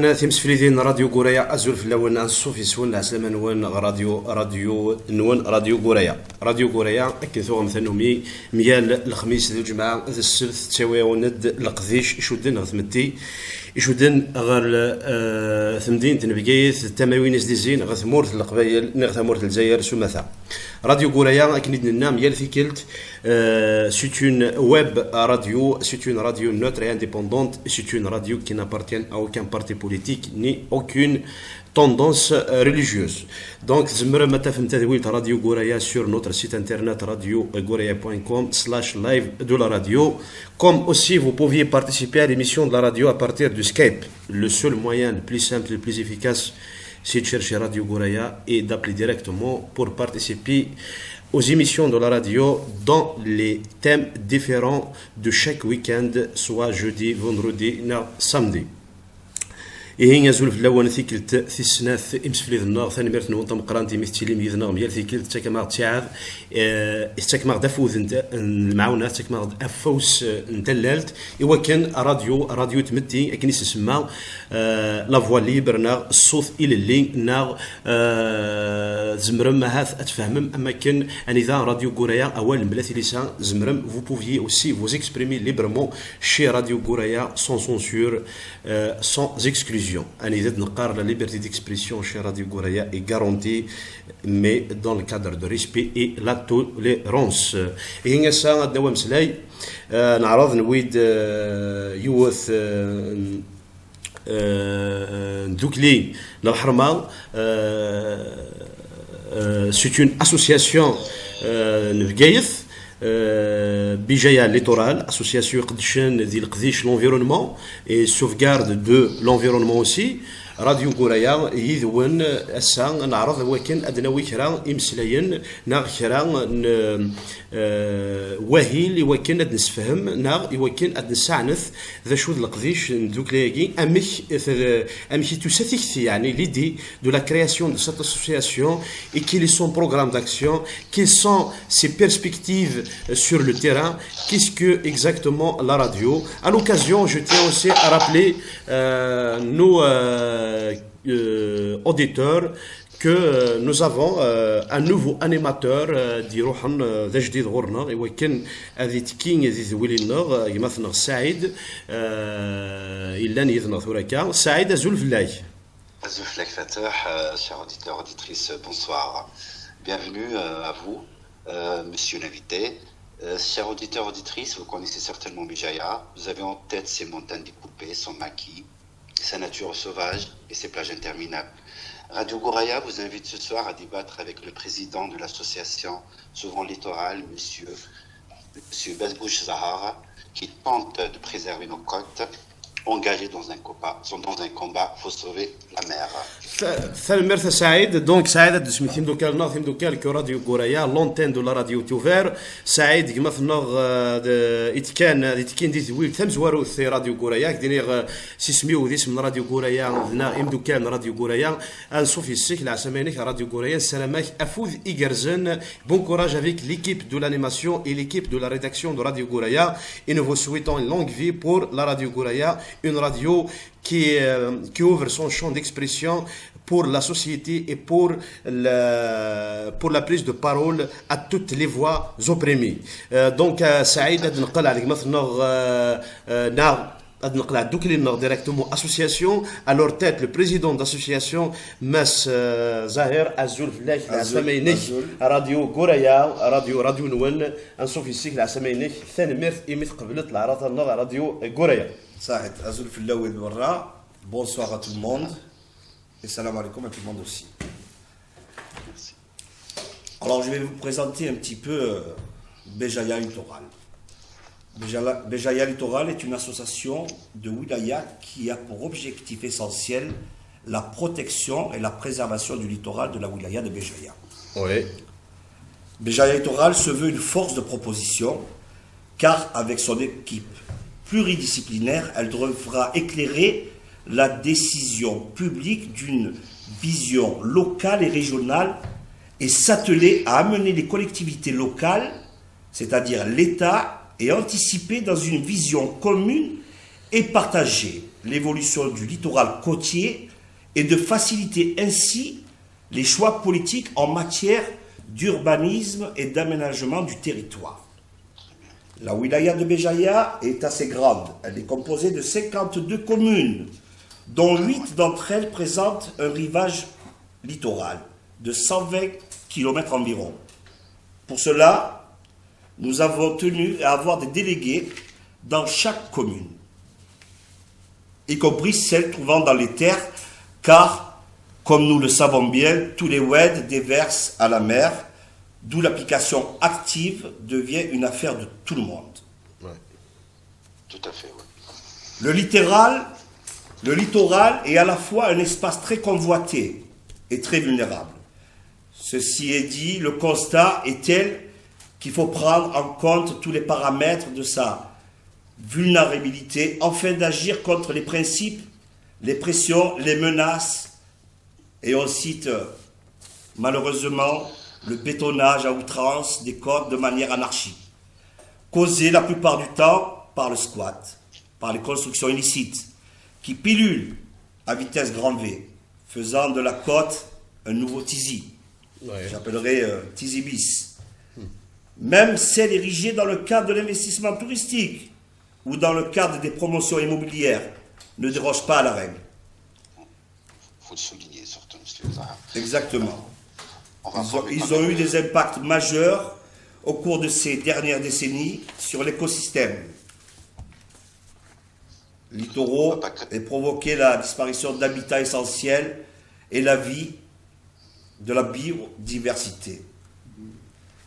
ناثم سفليدين راديو غوريا أزول في الأول نصوفي سون عسلامة نون راديو غوريا أكيد ثوم ثنومي ميال الخميس ذو جمعة ذا السبت تساوي وند القذيش يشودن غثمتي يشودن غير ثمدين تنبقيث التماوين زديزين غثمورث القبايل نغثمورث الجزائر سمثا راديو غوريا أكيد ننام ميال ثيكلت c'est une web radio, c'est une radio neutre et indépendante, c'est une radio qui n'appartient à aucun parti politique ni aucune tendance religieuse. Donc, Radio Goraya sur notre site internet radiogoraya.com/live de la radio. Comme aussi, vous pouviez participer à l'émission de la radio à partir du Skype. Le seul moyen le plus simple et le plus efficace, c'est de chercher Radio Goraya et d'appeler directement pour participer aux émissions de la radio dans les thèmes différents de chaque week-end, soit jeudi, vendredi, samedi. إيه يزول في الأول ثيكلت في السناث إمسفليذ النار ثاني مرت نوطن مقرانتي مثلي ميذ نار ميال ثيكلت تكمار تشعب استكمار دفوذ المعاونة تكمار أفوس نتلالت إوا كان راديو تمتي أكن يسمى لافوا ليبر نار الصوت إلى اللي نار زمرم ما هاث أتفهمم أما كان أنذا راديو غوريا أول بلاثي لسان زمرم vous pouviez aussi vous exprimer librement chez Radio Goraya sans censure sans exclusion. La liberté d'expression chez Radio Goraya est garantie, mais dans le cadre de respect et la tolérance. Et il y a ça, Nawam Slay, نعرض نويد يوث دوكلي للحرمة. C'est une association نفقايث Bijaya Littoral, association l'environnement et sauvegarde de l'environnement aussi. راديو غوريا يذون السان نعرض وكن أدنوي كرا إمسلاين ناغ كرا وهيل وكن أد نسفهم ناغ وكن أد نسعنث ذا شو القضيش ندوك لاقي أمك تسثيكثي يعني l'idée de la création de cette association et quel est son programme d'action, quelles sont ses perspectives sur le terrain, qu'est-ce que exactement la radio. À l'occasion, je tiens aussi à rappeler nos auditeurs que nous avons un nouveau animateur دي روحن ذا جديد غورنا ولكن هذه تكين هذه ذويلنا يمثلنا سعيد إلا نيذنا ثوركا سعيد أزول فلاي أزول فلاي فتح chers auditeurs auditrices bonsoir bienvenue à vous monsieur l'invité chers auditeurs auditrices vous connaissez certainement Bijaya vous avez en tête ces montagnes découpées son maquis sa nature sauvage et ses plages interminables. Radio Goraya vous invite ce soir à débattre avec le président de l'association Souverain Littoral, Monsieur Bazbouch Zahara, qui tente de préserver nos côtes, engagés dans un combat, faut sauver la mer. Merci Saïd. Donc Saïd de Smithim Dokal Northim Dokal que Radio Goraya l'antenne de la radio est ouverte. Saïd qui maintenant يتكان دي ويل ثمز وارو في راديو غوريا كدير سيسميو ذي اسم راديو غوريا نا ام دوكان راديو غوريا انصوفي السيك العسمانيك راديو غوريا سلامك افوذ ايغرزن bon courage avec l'équipe de l'animation et l'équipe de la rédaction de Radio Goraya et nous vous souhaitons une longue vie pour la Radio Goraya, une radio qui ouvre son champ d'expression pour la société et pour la prise de parole à toutes les voix opprimées. Donc, Saïd, ad nqal عليك مثلا ad nqal دوك اللي directement association à leur tête le président d'association Mas Zahir Azul Flash العسميني راديو غوريا راديو نون نصوف السيك العسميني ثاني ميرث إمث قبلت العراضة راديو غوريا صحيح أزول في الأول برا bonsoir à tout le monde et salam alaikum à tout le monde aussi. Merci. Alors je vais vous présenter un petit peu Bijaya Littoral. Bijaya Littoral est une association de wilaya qui a pour objectif essentiel la protection et la préservation du littoral de la wilaya de Bijaya. Oui. Bijaya Littoral se veut une force de proposition car avec son équipe pluridisciplinaire, elle devra éclairer la décision publique d'une vision locale et régionale et s'atteler à amener les collectivités locales, c'est-à-dire l'État, et anticiper dans une vision commune et partagée l'évolution du littoral côtier et de faciliter ainsi les choix politiques en matière d'urbanisme et d'aménagement du territoire. La wilaya de Béjaïa est assez grande. Elle est composée de 52 communes, dont 8 d'entre elles présentent un rivage littoral de 120 km environ. Pour cela, nous avons tenu à avoir des délégués dans chaque commune, y compris celles trouvant dans les terres, car, comme nous le savons bien, tous les oueds déversent à la mer, d'où l'application active devient une affaire de tout le monde. Ouais. Tout à fait, oui. Le littoral est à la fois un espace très convoité et très vulnérable. Ceci est dit, le constat est tel qu'il faut prendre en compte tous les paramètres de sa vulnérabilité afin d'agir contre les principes, les pressions, les menaces, et on cite malheureusement le bétonnage à outrance des côtes de manière anarchique, causé la plupart du temps par le squat, par les constructions illicites, qui pilulent à vitesse grand V, faisant de la côte un nouveau Tizi. Ouais. J'appellerais Tizi bis. Même celle érigée dans le cadre de l'investissement touristique ou dans le cadre des promotions immobilières ne déroge pas à la règle. Il faut le souligner, surtout, monsieur Zahar. Exactement. Ils ont eu des impacts majeurs au cours de ces dernières décennies sur l'écosystème littoraux et provoqué la disparition d'habitats essentiels et la vie de la biodiversité.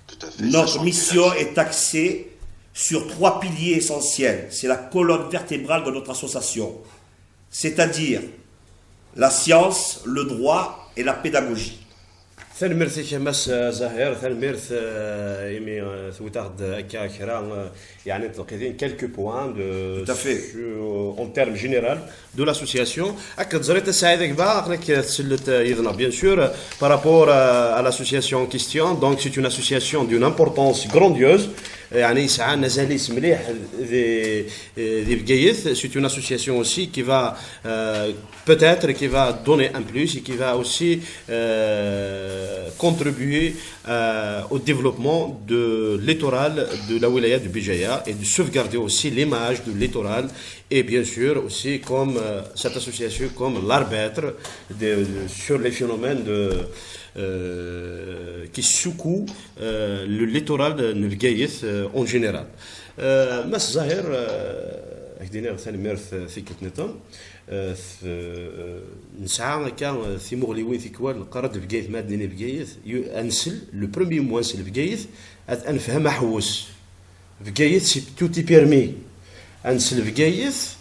Tout à fait. Notre mission est axée sur 3 piliers essentiels. C'est la colonne vertébrale de notre association, c'est-à-dire la science, le droit et la pédagogie. ثالميرث كماس زهير ثالميرث يمي ثوتاغد هكا كرا يعني تلقيتين quelques points de en termes général de l'association اكد زريت سعيدك با راك تسلت يدنا bien sûr par rapport à l'association en question. Donc c'est une association d'une importance grandiose يعني يسعى نزاليس مليح ذي بقيث. C'est une association aussi qui va peut-être qui va donner un plus et qui va aussi contribuer au développement de littoral de la wilaya de Béjaïa et de sauvegarder aussi l'image du littoral et bien sûr aussi comme cette association comme l'arbitre sur les phénomènes qui secouent le littoral de Nefgaïth en général. Mas Zahir هكدينا ثاني ميرث في كتنتم نسعى كان في مغليوين في كوال القرد بقيث مادني بقيث انسل لو بروميي موا نسل بقيث انفهم حوس بقيث سي توتي بيرمي انسل بقيث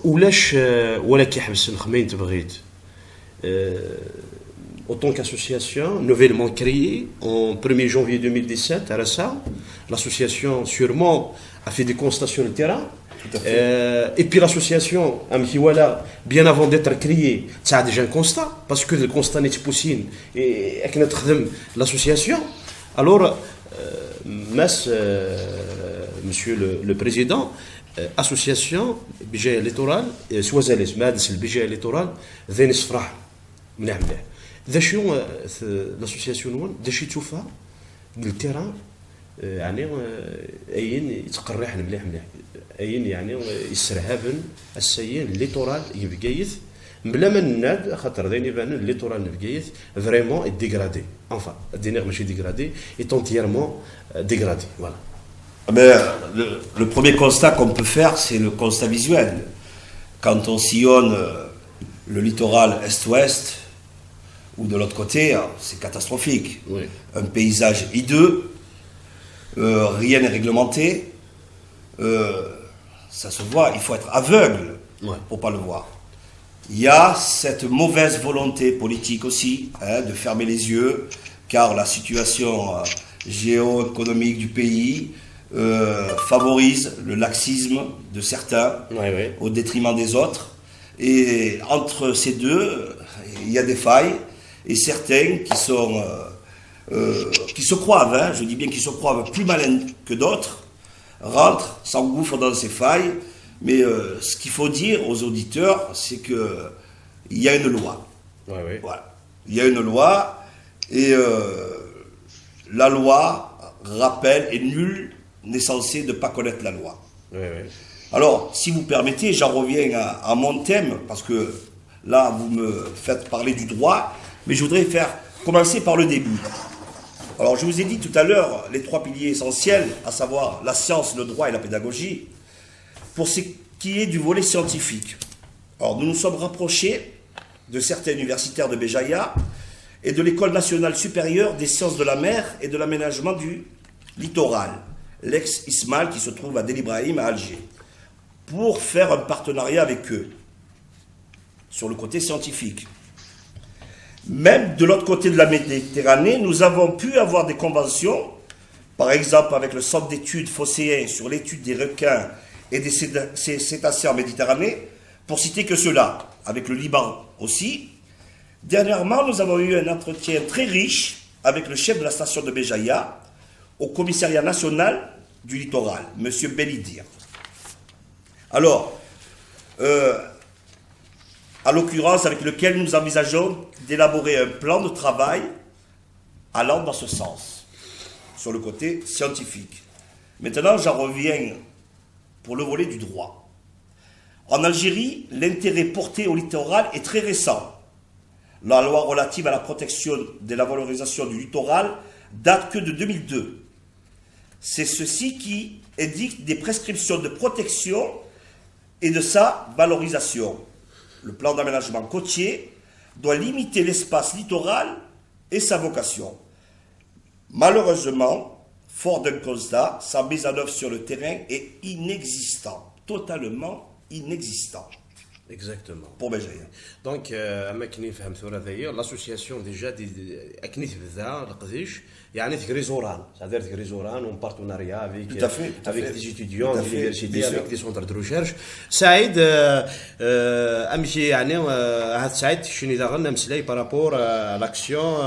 ولاش ولا كيحبس الخمين تبغيت en tant qu'association nouvellement créée en 1er janvier 2017 à Rassa. L'association sûrement a fait des constats sur le terrain. Et puis l'association, bien avant d'être créée, ça a déjà un constat, parce que le constat n'est pas possible. Et avec l'association, alors, monsieur le président, association Béjaïa Littoral, soit c'est le Béjaïa Littoral, ذين صفراح منيح منيح. ذا شنو l'association نون ذا شي تشوفها التيران يعني اين يتقرح مليح مليح اين يعني يسرهبن السيين الليتورال يبقيث بلا ما ناد خاطر ذين يبان الليتورال نبقيث فريمون ديغرادي enfin دينيغ ماشي ديغرادي est entièrement dégradé voilà. Mais le premier constat qu'on peut faire, c'est le constat visuel. Quand on sillonne le littoral est-ouest ou de l'autre côté, c'est catastrophique. Oui. Un paysage hideux, rien n'est réglementé, ça se voit, il faut être aveugle pour ne pas le voir. Il y a cette mauvaise volonté politique aussi, de fermer les yeux, car la situation géoéconomique du pays favorise le laxisme de certains au détriment des autres. Et entre ces deux, il y a des failles, et certains qui se croient, je dis bien qui se croient plus malins que d'autres, rentrent, s'engouffrent dans ces failles Mais ce qu'il faut dire aux auditeurs, c'est que il y a une loi. Ouais. Voilà. Il y a une loi et la loi rappelle et nul n'est censé ne pas connaître la loi. Ouais. Alors, si vous permettez, j'en reviens à mon thème, parce que là, vous me faites parler du droit, mais je voudrais commencer par le début. Alors, je vous ai dit tout à l'heure les 3 piliers essentiels, à savoir la science, le droit et la pédagogie, pour ce qui est du volet scientifique. Alors, nous nous sommes rapprochés de certains universitaires de Béjaïa et de l'École nationale supérieure des sciences de la mer et de l'aménagement du littoral, l'ex-ISMAL, qui se trouve à Del Ibrahim, à Alger, pour faire un partenariat avec eux sur le côté scientifique. Même de l'autre côté de la Méditerranée, nous avons pu avoir des conventions, par exemple avec le Centre d'études phocéen sur l'étude des requins et des cétacés en Méditerranée, pour citer que cela, avec le Liban aussi. Dernièrement, nous avons eu un entretien très riche avec le chef de la station de Béjaïa au commissariat national du littoral, M. Bellidir. Alors, à l'occurrence, avec lequel nous envisageons d'élaborer un plan de travail allant dans ce sens, sur le côté scientifique. Maintenant, j'en reviens pour le volet du droit. En Algérie, l'intérêt porté au littoral est très récent. La loi relative à la protection de la valorisation du littoral date que de 2002. C'est ceci qui édicte des prescriptions de protection et de sa valorisation. Le plan d'aménagement côtier doit limiter l'espace littoral et sa vocation. Malheureusement, fort d'un constat, sa mise en œuvre sur le terrain est inexistant, totalement inexistant. Exactement. Pour Béjaïa. Donc, l'association déjà c'est-à-dire Grézoran en partenariat avec des étudiants de l'université, avec des centres de recherche. Saïd, Amchi, Saïd, je par rapport à l'action,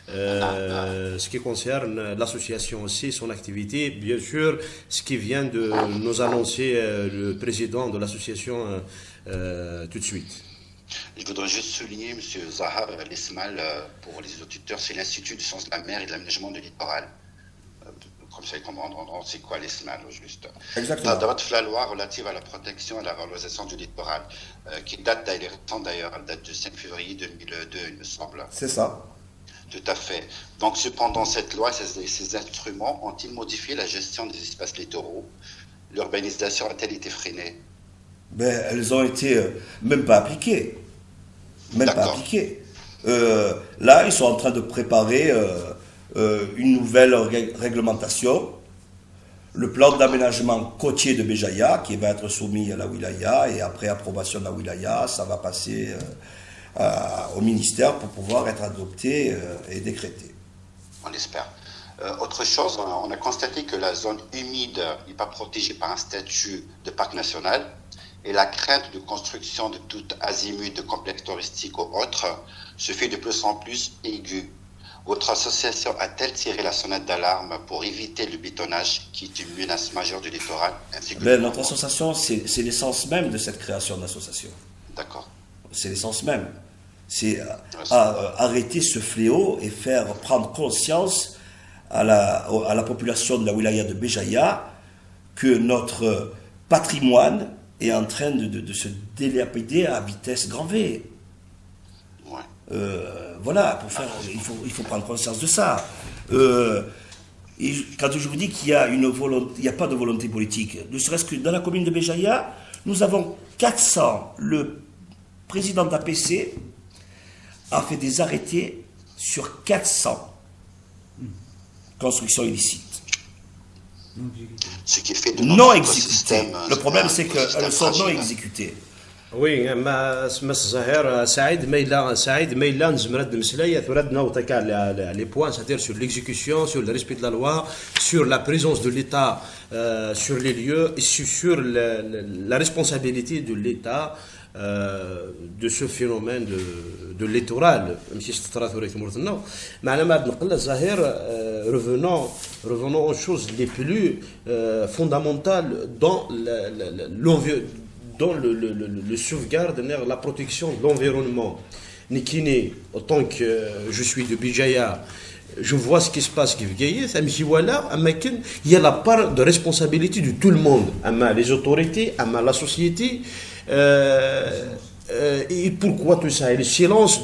ce qui concerne l'association aussi, son activité, bien sûr, ce qui vient de nous annoncer le président de l'association tout de suite. Je voudrais juste souligner, M. Zahar, l'ISMAL, pour les auditeurs, c'est l'Institut du sens de la mer et de l'aménagement du littoral. Comme ça, ils comprendront c'est quoi l'ISMAL, juste. Exactement. La loi relative à la protection et à la valorisation du littoral, qui date d'ailleurs, elle date du 5 février 2002, il me semble. C'est ça. Tout à fait. Donc, cependant, cette loi et ces instruments ont-ils modifié la gestion des espaces littoraux? L'urbanisation a-t-elle été freinée? Ben, elles ont été même pas appliquées. Là, ils sont en train de préparer une nouvelle réglementation, le plan d'aménagement côtier de Béjaïa, qui va être soumis à la wilaya, et après approbation de la wilaya, ça va passer au ministère pour pouvoir être adopté et décrété. On espère. Autre chose, on a constaté que la zone humide n'est pas protégée par un statut de parc national, et la crainte de construction de tout azimut de complexes touristiques ou autres se fait de plus en plus aiguë. Votre association a-t-elle tiré la sonnette d'alarme pour éviter le bétonnage qui est une menace majeure du littoral ainsi que Notre association, c'est l'essence même de cette création d'association. D'accord. C'est l'essence même. C'est arrêter ce fléau et faire prendre conscience à la population de la wilaya de Béjaïa que notre patrimoine est en train de se dilapider à vitesse grand V. Ouais. Voilà, il faut prendre conscience de ça. Et quand je vous dis qu'il y a il n'y a pas de volonté politique, ne serait-ce que dans la commune de Béjaïa, nous avons 400. Le président d'APC a fait des arrêtés sur 400 constructions illicites. Ce qui fait de non exécutées. Le problème, c'est qu'elles sont non exécutées. Oui, mais Saïd, les points, c'est-à-dire sur l'exécution, sur le respect de la loi, sur la présence de l'État sur les lieux, et sur la responsabilité de l'État de ce phénomène de de littoral, revenons aux choses les plus fondamentales dans le sauvegarde, la protection de l'environnement. Nikine, autant que je suis de Bijaya, je vois ce qui se passe qui il y a la part de responsabilité de tout le monde, les autorités, la société. Et pourquoi tout ça? Et le silence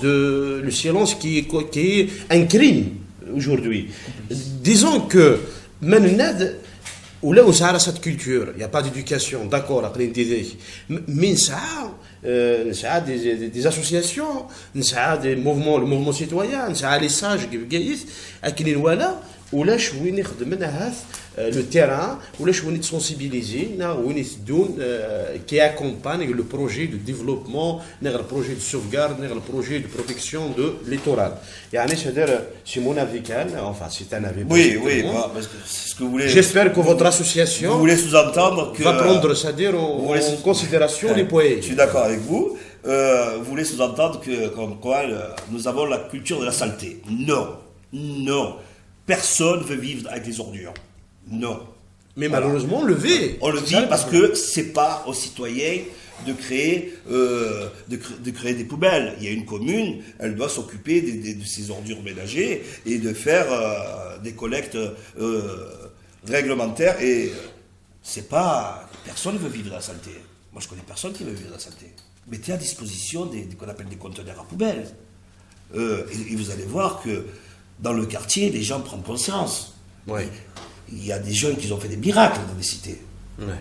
qui est un crime aujourd'hui. Disons que maintenant, où là où ça a cette culture, il n'y a pas d'éducation, d'accord, après une idée, mais ça a des associations, ça a des mouvements, le mouvement citoyen, ça a les sages qui gagnent, à qui voilà, où là je suis le terrain, où là je suis sensibilisé, qui accompagne le projet de développement, le projet de sauvegarde, le projet de protection de littoral. C'est-à-dire, c'est mon avis, enfin c'est un avis. Oui, parce que c'est ce que vous voulez. J'espère que votre association vous voulez sous-entendre que va prendre, c'est-à-dire en considération les poètes. Je suis d'accord avec vous. Vous voulez sous-entendre que comme quoi nous avons la culture de la saleté. Non. Personne ne veut vivre avec les ordures. Non. Mais malheureusement, on le vit. On le vit parce que c'est pas aux citoyens de créer des poubelles. Il y a une commune, elle doit s'occuper de ses ordures ménagères et de faire des collectes réglementaires. Et c'est pas... Personne ne veut vivre dans la saleté. Moi, je connais personne qui veut vivre dans la saleté. Mettez à disposition qu'on appelle des conteneurs à poubelles. Et vous allez voir que dans le quartier, les gens prennent conscience. Oui. Il y a des jeunes qui ont fait des miracles dans les cités. Ouais.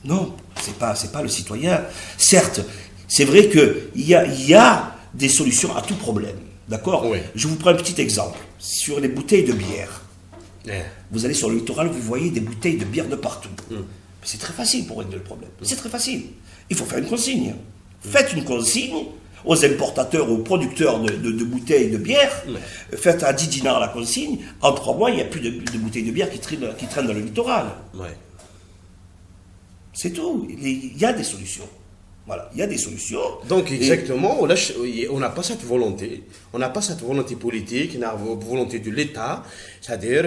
Non, c'est pas le citoyen. Certes, c'est vrai qu'il y a des solutions à tout problème. D'accord? Oui. Je vous prends un petit exemple. Sur les bouteilles de bière. Ouais. Vous allez sur le littoral, vous voyez des bouteilles de bière de partout. C'est très facile pour régler le problème. C'est très facile. Il faut faire une consigne. Faites une consigne aux importateurs, aux producteurs de bouteilles de bière, faites à 10 dinars la consigne, en 3 mois, il n'y a plus de bouteilles de bière qui traînent dans le littoral. Ouais. C'est tout. Il y a des solutions. Voilà, il y a des solutions. Donc exactement, on n'a pas cette volonté. On n'a pas cette volonté politique, on a une volonté de l'État, c'est-à-dire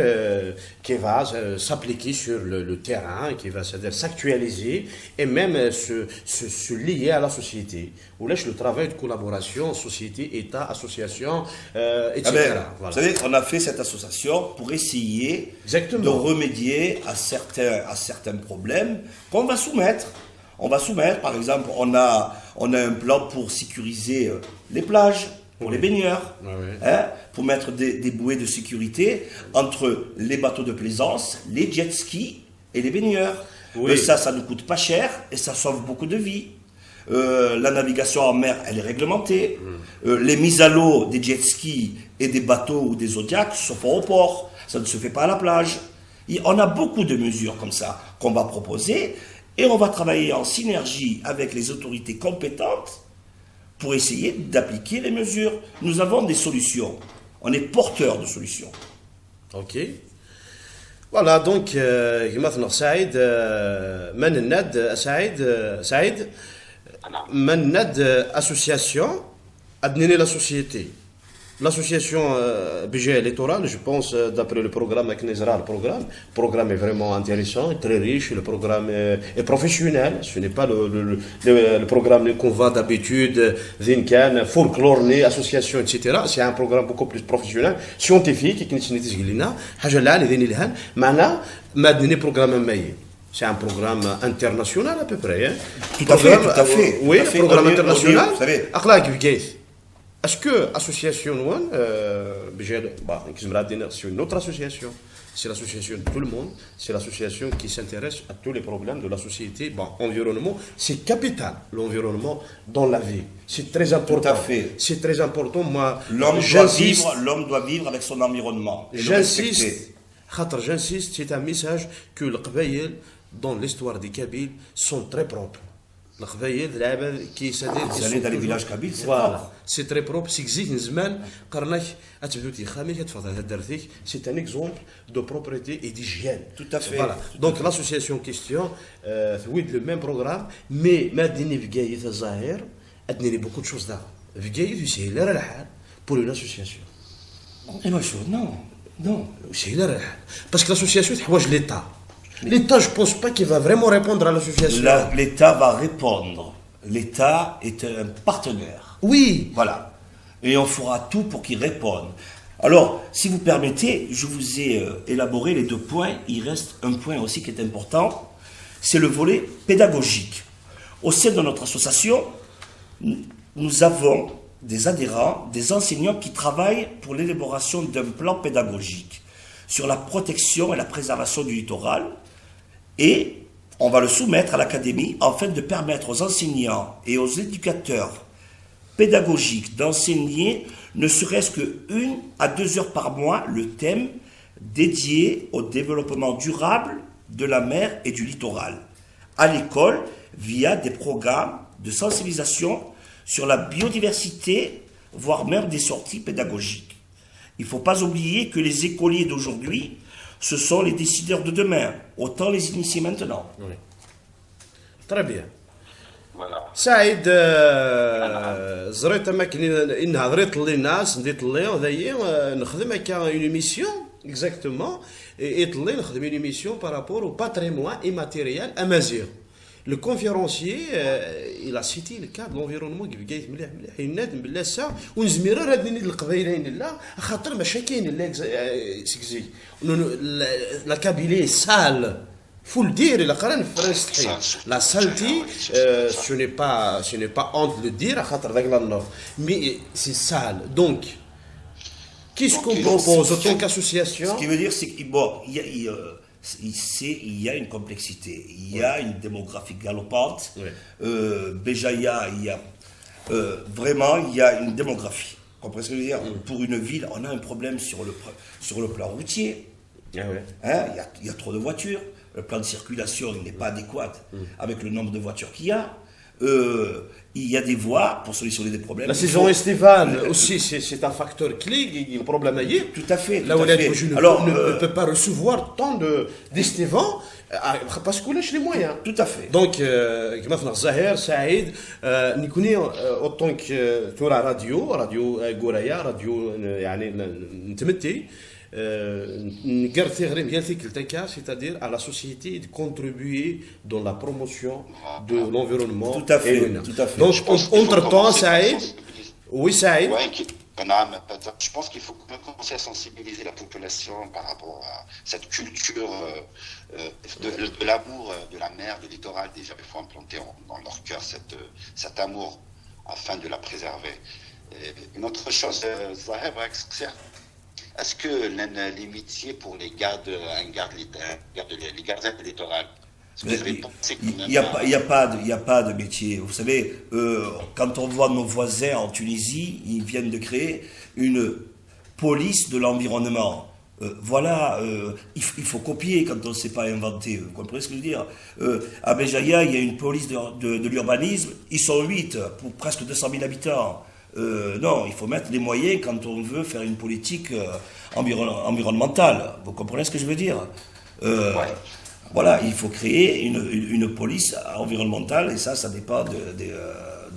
qui va s'appliquer sur le terrain, qui va c'est-à-dire s'actualiser et même se lier à la société. On lâche le travail de collaboration, société, État, association, etc. Voilà. Voilà. Vous savez, on a fait cette association pour essayer de remédier à certains problèmes qu'on va soumettre. On va soumettre, par exemple, on a un plan pour sécuriser les plages, pour les baigneurs, pour mettre des bouées de sécurité entre les bateaux de plaisance, les jet skis et les baigneurs. Oui. Ça ne coûte pas cher et ça sauve beaucoup de vies. La navigation en mer, elle est réglementée. Les mises à l'eau des jet skis et des bateaux ou des zodiacs se font au port. Ça ne se fait pas à la plage. On a beaucoup de mesures comme ça qu'on va proposer. Et on va travailler en synergie avec les autorités compétentes pour essayer d'appliquer les mesures. Nous avons des solutions. On est porteurs de solutions. Ok. Voilà, donc, مثلا سعيد من الند سعيد من الند association أدنيني la société. L'association Bijaya Littoral, je pense, d'après le programme avec Nezra, le programme est vraiment intéressant, très riche, le programme est professionnel, ce n'est pas le programme qu'on voit d'habitude, Zinkan, folklore, association, etc. C'est un programme beaucoup plus professionnel, scientifique, qui n'est programme meilleur. C'est un programme international à peu près. Hein. Tout à fait. Oui, tout à fait. Programme international. Vous savez. Est-ce que l'association c'est une autre association? C'est l'association de tout le monde, c'est l'association qui s'intéresse à tous les problèmes de la société. Environnement, c'est capital, l'environnement dans la vie. C'est très important. Tout à fait. C'est très important. Moi, l'homme doit vivre avec son environnement. J'insiste, c'est un message que les Qabaïl, dans l'histoire des Kabyles, sont très propres. Vous allez dans les villages kabyles, c'est propre. C'est très propre. C'est un exemple de propreté et d'hygiène. Tout à fait. Voilà. Donc l'association en question, oui, le même programme, mais Madini Vgaït Zahir a donné beaucoup de choses là. في كايد يسهل راه الحال بور اون اسوسياسيون. ايوا شو نو يسهل راه الحال باسكو لاسوسياسيون تحواج ليتا. L'État, je pense pas qu'il va vraiment répondre à l'association. L'État va répondre. L'État est un partenaire. Oui. Voilà. Et on fera tout pour qu'il réponde. Alors, si vous permettez, je vous ai élaboré les 2 points. Il reste un point aussi qui est important. C'est le volet pédagogique. Au sein de notre association, nous avons des adhérents, des enseignants qui travaillent pour l'élaboration d'un plan pédagogique sur la protection et la préservation du littoral. Et on va le soumettre à l'académie afin de permettre aux enseignants et aux éducateurs pédagogiques d'enseigner ne serait-ce que 1 à 2 heures par mois le thème dédié au développement durable de la mer et du littoral à l'école via des programmes de sensibilisation sur la biodiversité, voire même des sorties pédagogiques. Il ne faut pas oublier que les écoliers d'aujourd'hui, ce sont les décideurs de demain. Autant les initier maintenant. Oui. Très bien. Voilà. سعيد زريت اماكن ان هضريت للناس نديت لي هذايا نخدم هكا اون ايميسيون اكزاكتومون ايطلي نخدم اون ايميسيون بارابور او باتريموان ايماتيريال امازيغ. Le conférencier, il a cité le cas de l'environnement qui بقيت مليح ينادم بالله ساعه ونزمير هاد القبيلين لا خاطر ما شاكين لا سكزي لا كابيلي سال faut le dire il a quand même la saleté ce n'est pas honte de le dire à خاطر داك الله mais c'est sale donc qu'est-ce qu'on propose en tant qu'association? Ce qui veut dire c'est qu'il y a une complexité, il y a une démographie galopante. Béjaïa, il y a vraiment il y a une démographie. Vous comprenez ce que je veux dire? Pour une ville, on a un problème sur le plan routier. Il y a trop de voitures. Le plan de circulation n'est pas adéquat avec le nombre de voitures qu'il y a. Il y a des voies pour solutionner des problèmes. La saison estivale aussi, c'est un facteur clé, il y a un problème à y. Tout à fait. Là où ne peut pas recevoir tant d'estivants parce qu'on a les moyens. Tout à fait. Donc, مثلا زهير سعيد نكوني autant que تورا راديو غورايا راديو يعني نتمتي c'est-à-dire à la société de contribuer dans la promotion de l'environnement. Tout à fait. Donc, entre-temps, Saïd, oui, Saïd. Je pense qu'il faut commencer à sensibiliser la population par rapport à cette culture de l'amour de la mer, du littoral. Déjà, il faut implanter dans leur cœur cet amour afin de la préserver. Et une autre chose, Zahir, est-ce que l'amitié pour les gardes littorales, il n'y a pas de métier. Vous savez, quand on voit nos voisins en Tunisie, ils viennent de créer une police de l'environnement. Il faut copier quand on ne sait pas inventer. Vous comprenez ce que je veux dire? À Béjaïa, il y a une police de l'urbanisme. Ils sont 8 pour presque 200 000 habitants. Non, il faut mettre les moyens quand on veut faire une politique environnementale. Vous comprenez ce que je veux dire? Voilà, il faut créer une police environnementale et ça dépend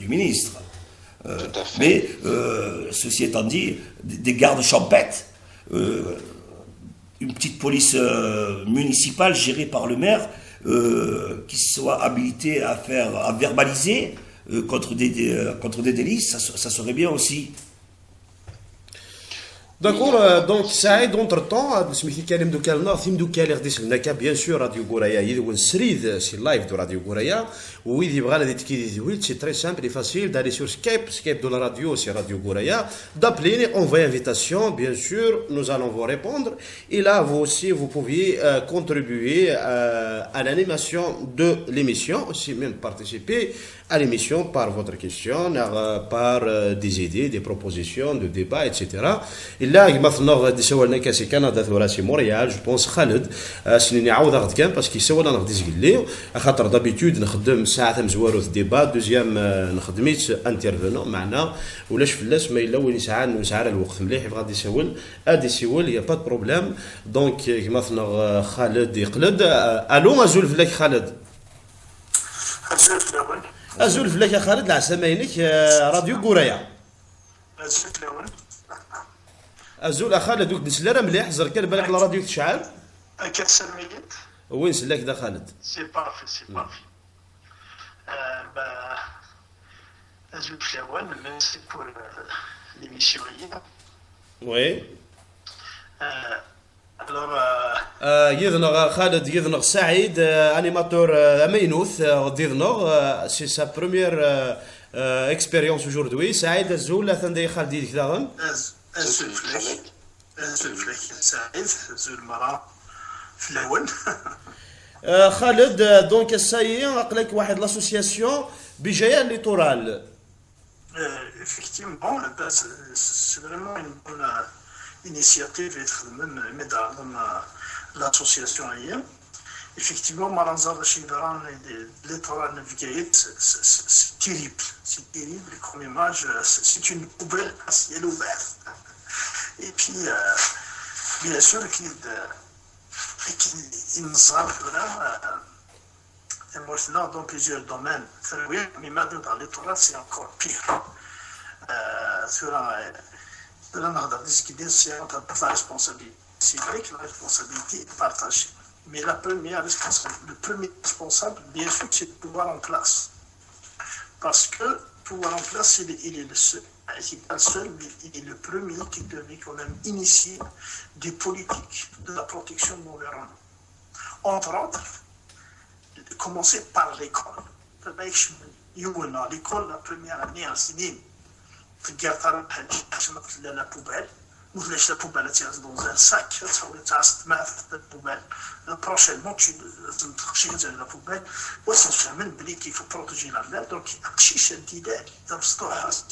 du ministre. Mais ceci étant dit, des gardes champêtres, une petite police municipale gérée par le maire qui soit habilitée à verbaliser contre des délits, ça serait bien aussi. D'accord, donc Saïd, entre-temps, سميتي كلام دوكا لنا ثيم دوكا اللي غادي يسلنا بيان سور راديو غورايا يدون سريد سي لايف دو راديو غورايا ويدي بغى غادي تكيدي زويد سي تري سامبل اي فاسيل d'aller sur Skype de la radio c'est Radio Gouraya d'appeler envoyer invitation bien sûr nous allons vous répondre et là vous aussi vous pouviez contribuer à l'animation de l'émission aussi même participer à l'émission par votre question par des idées des propositions de débats etc. et là مثلا غادي يسوى لنا كاسي كندا ثوراسي مونريال جو بونس خالد سنين يعاود غد كان باسكو يسوى لنا غادي يقول خاطر دابيتود نخدم ساعه مزوارو في ديبا دوزيام نخدميت انترفينون معنا ولاش فلاس ما الا وين ساعه الوقت مليح غادي يسول ادي سيول يا با دو بروبليم دونك مثلا خالد يقلد الو ازول فلاك خالد ازول فلاك يا خالد العسامينك راديو غورايا زيد لون ازول خالد دوك نسلا مليح زر كان بالك الراديو تشعل كتسميت وين سلاك دا خالد سي بارفي سي بارفي زيد لون ميرسي بور ليميسيون هي وي الوغ يذنغ خالد يذنغ سعيد انيماتور امينوث يذنغ سي سا بروميير اكسبيريونس aujourd'hui سعيد الزول ثندي خالد ديك داغن زول فلاك زول فلاك سعيد زول مرا في اللون خالد دونك سايي عقلك واحد لاسوسياسيون بجايه ليتورال effectivement, c'est vraiment une bonne initiative et l'association hier. Effectivement, Maranzar Chidaran et l'étoile navigate, c'est terrible. C'est terrible comme image. C'est une poubelle à ciel ouvert. Et puis, bien sûr, qu'il nous a et maintenant, dans plusieurs domaines. Oui, mais maintenant, dans l'étoile, c'est encore pire. C'est la responsabilité. C'est vrai que la responsabilité est partagée. Mais le premier responsable, bien sûr, c'est le pouvoir en place. Parce que le pouvoir en place, il est le seul. Il n'est pas le seul, mais il est le premier qui devait quand même initier des politiques de la protection de l'environnement. Entre autres, commencer par l'école. L'école, la première année en cinéma, la poubelle. Vous laissez la poubelle dans un sac, la poubelle. Prochainement, tu cherches la poubelle. C'est qu'il faut protéger la mer. Donc,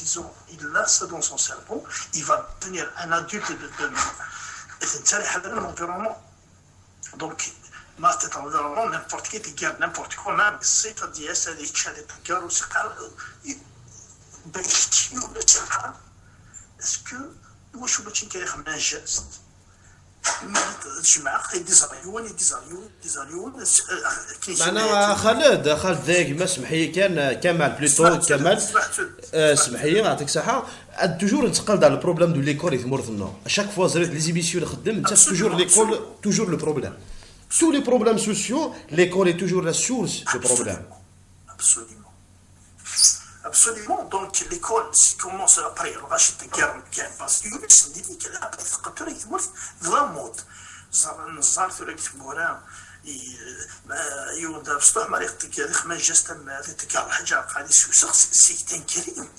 disons, il a ça dans son cerveau. Il va devenir un adulte de demain. Et c'est l'environnement. Donc, ما تتعلم n'importe qui تجار n'importe quoi même c'est-à-dire c'est des chats de tجار وسقال بيشتي ولا تشقال اسكو واش ولا تشي كيخ من جاست ما الجماعه ديزايون معنا خالد ذاك ما سمحي كان كمال بلوتو كمال سمحي نعطيك صحه توجور نتقلد على البروبليم دو ليكول يثمر ثنا اشاك فوا زريت لي زيميسيون اللي خدم انت توجور ليكول توجور لو بروبليم. Tous les problèmes sociaux, l'école est toujours la source de problèmes. Absolument. Absolument. Donc l'école, si commence après, on va acheter guerre, parce que c'est dit que là, c'est la mode. نزار ثلاث مورا يودا بصح ما يختك ما جست ما تكال حاجه قاعد يسوسخ سي تنكريم.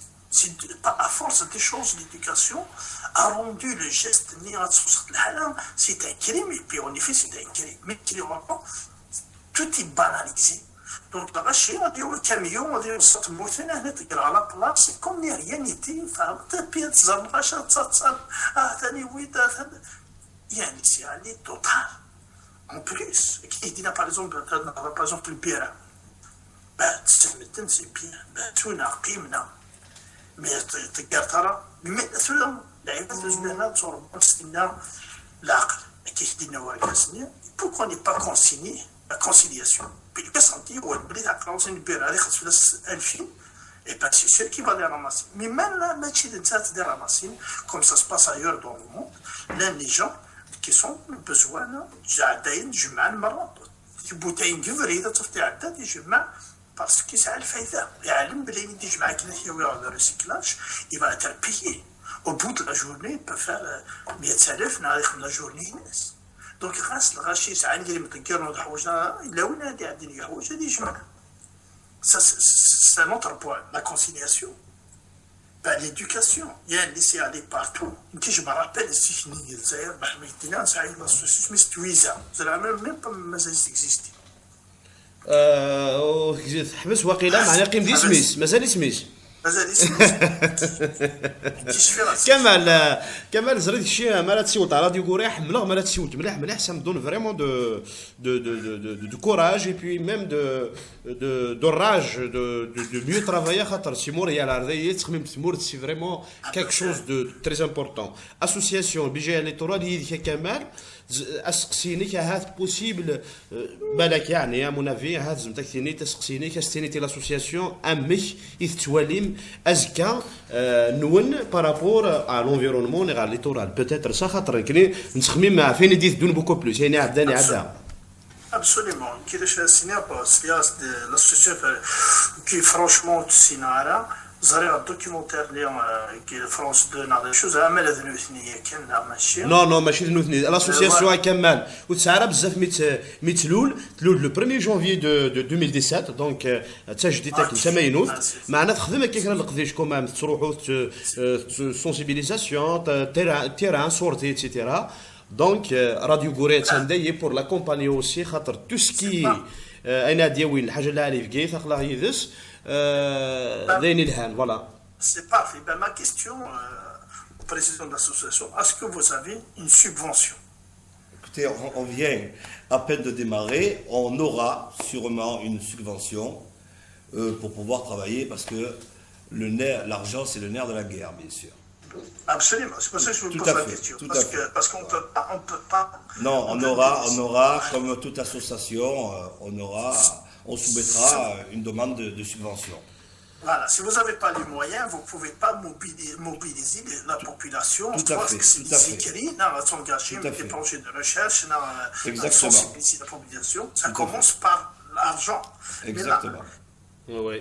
À force des choses, l'éducation a rendu le geste c'est un crime, et puis en effet c'est un crime. Mais tout est banalisé. Donc là, chez on dit le camion, on dit le sort moutine, on est à la place, c'est comme si rien n'était. Puis il y a un initial total. En plus, qui dit par exemple le pire, c'est bien, tout n'a pas. Mais تقدر مثلا لعيبه الجنات صوروا استثناء العقل كيف دينا واكسني pourquoi n'est pas consigné la conciliation puis le senti ou le blé à cause une bière avec فلوس 2000 et pas c'est sûr qui va les ramasser mais même là match de ça de ramasser comme ça se passe ailleurs dans le monde là les gens qui sont besoin جاعدين جمع المرات بوتين جفري اذا تفتح عدد جمع parce que ça a le fait يعلم بلي يدي جماعة كنا يسويو على الريسيكلاج il va être payé au bout de la journée il peut faire 100,000 نهار يخدم journée الناس دونك خاص الغاشي ساعة ندير متقرن ولا حوايجنا إلا وين هادي عندي حوايج هادي يجمع c'est un autre point la conciliation l'éducation il y a un lycée aller partout je me rappelle ici في الجزائر بحميتنا نساعد l'association mais تويزا même pas مازال existé حبس وقيله معناها قيم دي سميس مازال سميس كمال زريت الشيء مالا تسيوط على راديو غوريا حمله مالا تسيوط مليح ça me donne vraiment de courage et puis même de rage de mieux travailler خاطر سيمور هي العرضيه تخمم تمور سي vraiment quelque chose de très important association بيجي الكترال هي كمال اسقسيني هات بوسيبل بالك يعني يا منافي هات زمتك ثاني تسقسيني كاستينيتي لاسوسياسيون امش يتواليم ازكا نون بارابور ا لونفيرونمون غير ليتورال بوتيتر سا خاطر كني نسخمي مع فين يدير دون بوكو بلوس يعني عداني عدا Absolument. Qui est signé par l'association qui franchement signara زري الدوكيومنتير اللي كي فرونس 2 نعرف شو زعما لا ذنو ثنيه كان ماشي نو ماشي ذنو ثنيه لاسوسياسيون كمال وتسعرا بزاف ميتلول لو 1 جونفي دو 2017 دونك تجديدك انت ما ينوض معنا تخدم كيف القضيش كومام تروحوا سونسيبيليزاسيون تيران سورتي ايتترا دونك راديو غوريا تندي بور لا كومباني اوسي خاطر تو سكي انا ديوين الحاجه اللي عليه في كيف اخلا يدس داين الهان فوالا C'est parfait. Ben, ma question au président de l'association, est-ce que vous avez une subvention? Écoutez, on vient à peine de démarrer, on aura sûrement une subvention pour pouvoir travailler parce que l'argent c'est le nerf de la guerre, bien sûr. Absolument, c'est pour ça que je vous pose la question. Parce qu'on ne peut pas. Non, on aura comme toute association, on soumettra une demande de subvention. Voilà, si vous n'avez pas les moyens, vous ne pouvez pas mobiliser la population. Tout à fait, tout à fait. Écrit, s'engager, des projets de recherche, sensibiliser la population. Ça commence par l'argent. Exactement. Oui.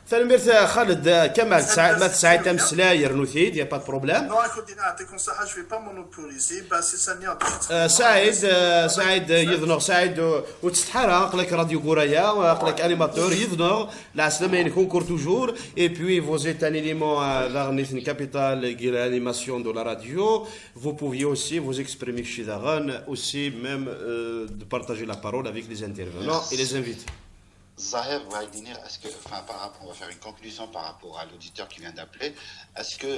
فالميرث خالد كمال ما تساعد تمسلا يرنوثيد يا با بروبليم نو اكودي نعطيكم صحه جو با مونوبوليزي بس سعيد يذنغ سعيد وتستحرق لك راديو غورايا وقلك انيماتور يذنغ لا سلامين كونكور توجور اي بوي فوز ايت ان اليمون لارنيثن كابيتال ديال l'animation de la radio vous pouviez aussi vous exprimer chez Daran aussi même de partager la parole avec les intervenants et les invités. Zahir Waïdiner, est-ce que, on va faire une conclusion par rapport à l'auditeur qui vient d'appeler. Est-ce que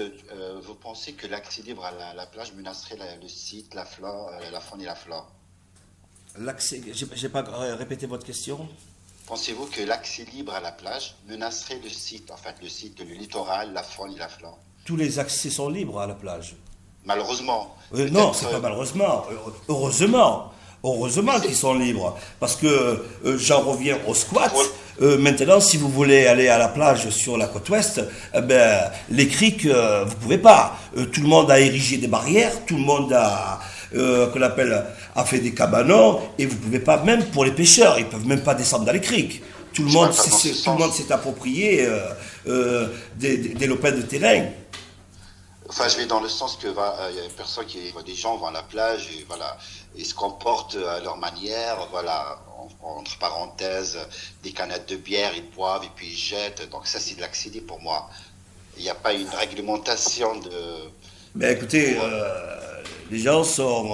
vous pensez que l'accès libre à la plage menacerait le site, la flore, la faune et la flore? L'accès, j'ai pas répété votre question. Pensez-vous que l'accès libre à la plage menacerait le site, le littoral, la faune et la flore? Tous les accès sont libres à la plage. Malheureusement. Non, c'est pas malheureusement. Heureusement qu'ils sont libres, parce que j'en reviens au squat. Maintenant, si vous voulez aller à la plage sur la côte ouest, les criques, vous pouvez pas. Tout le monde a érigé des barrières, tout le monde a fait des cabanons, et vous pouvez pas, même pour les pêcheurs, ils peuvent même pas descendre dans les criques. Tout le monde s'est approprié des lopins de terrain. Enfin, je vais dans le sens que il y a une personne des gens vont à la plage et voilà, ils se comportent à leur manière, voilà, entre parenthèses, des canettes de bière, ils boivent et puis ils jettent. Donc ça, c'est de l'accès libre pour moi. Il n'y a pas une réglementation de. Mais écoutez, les gens sont.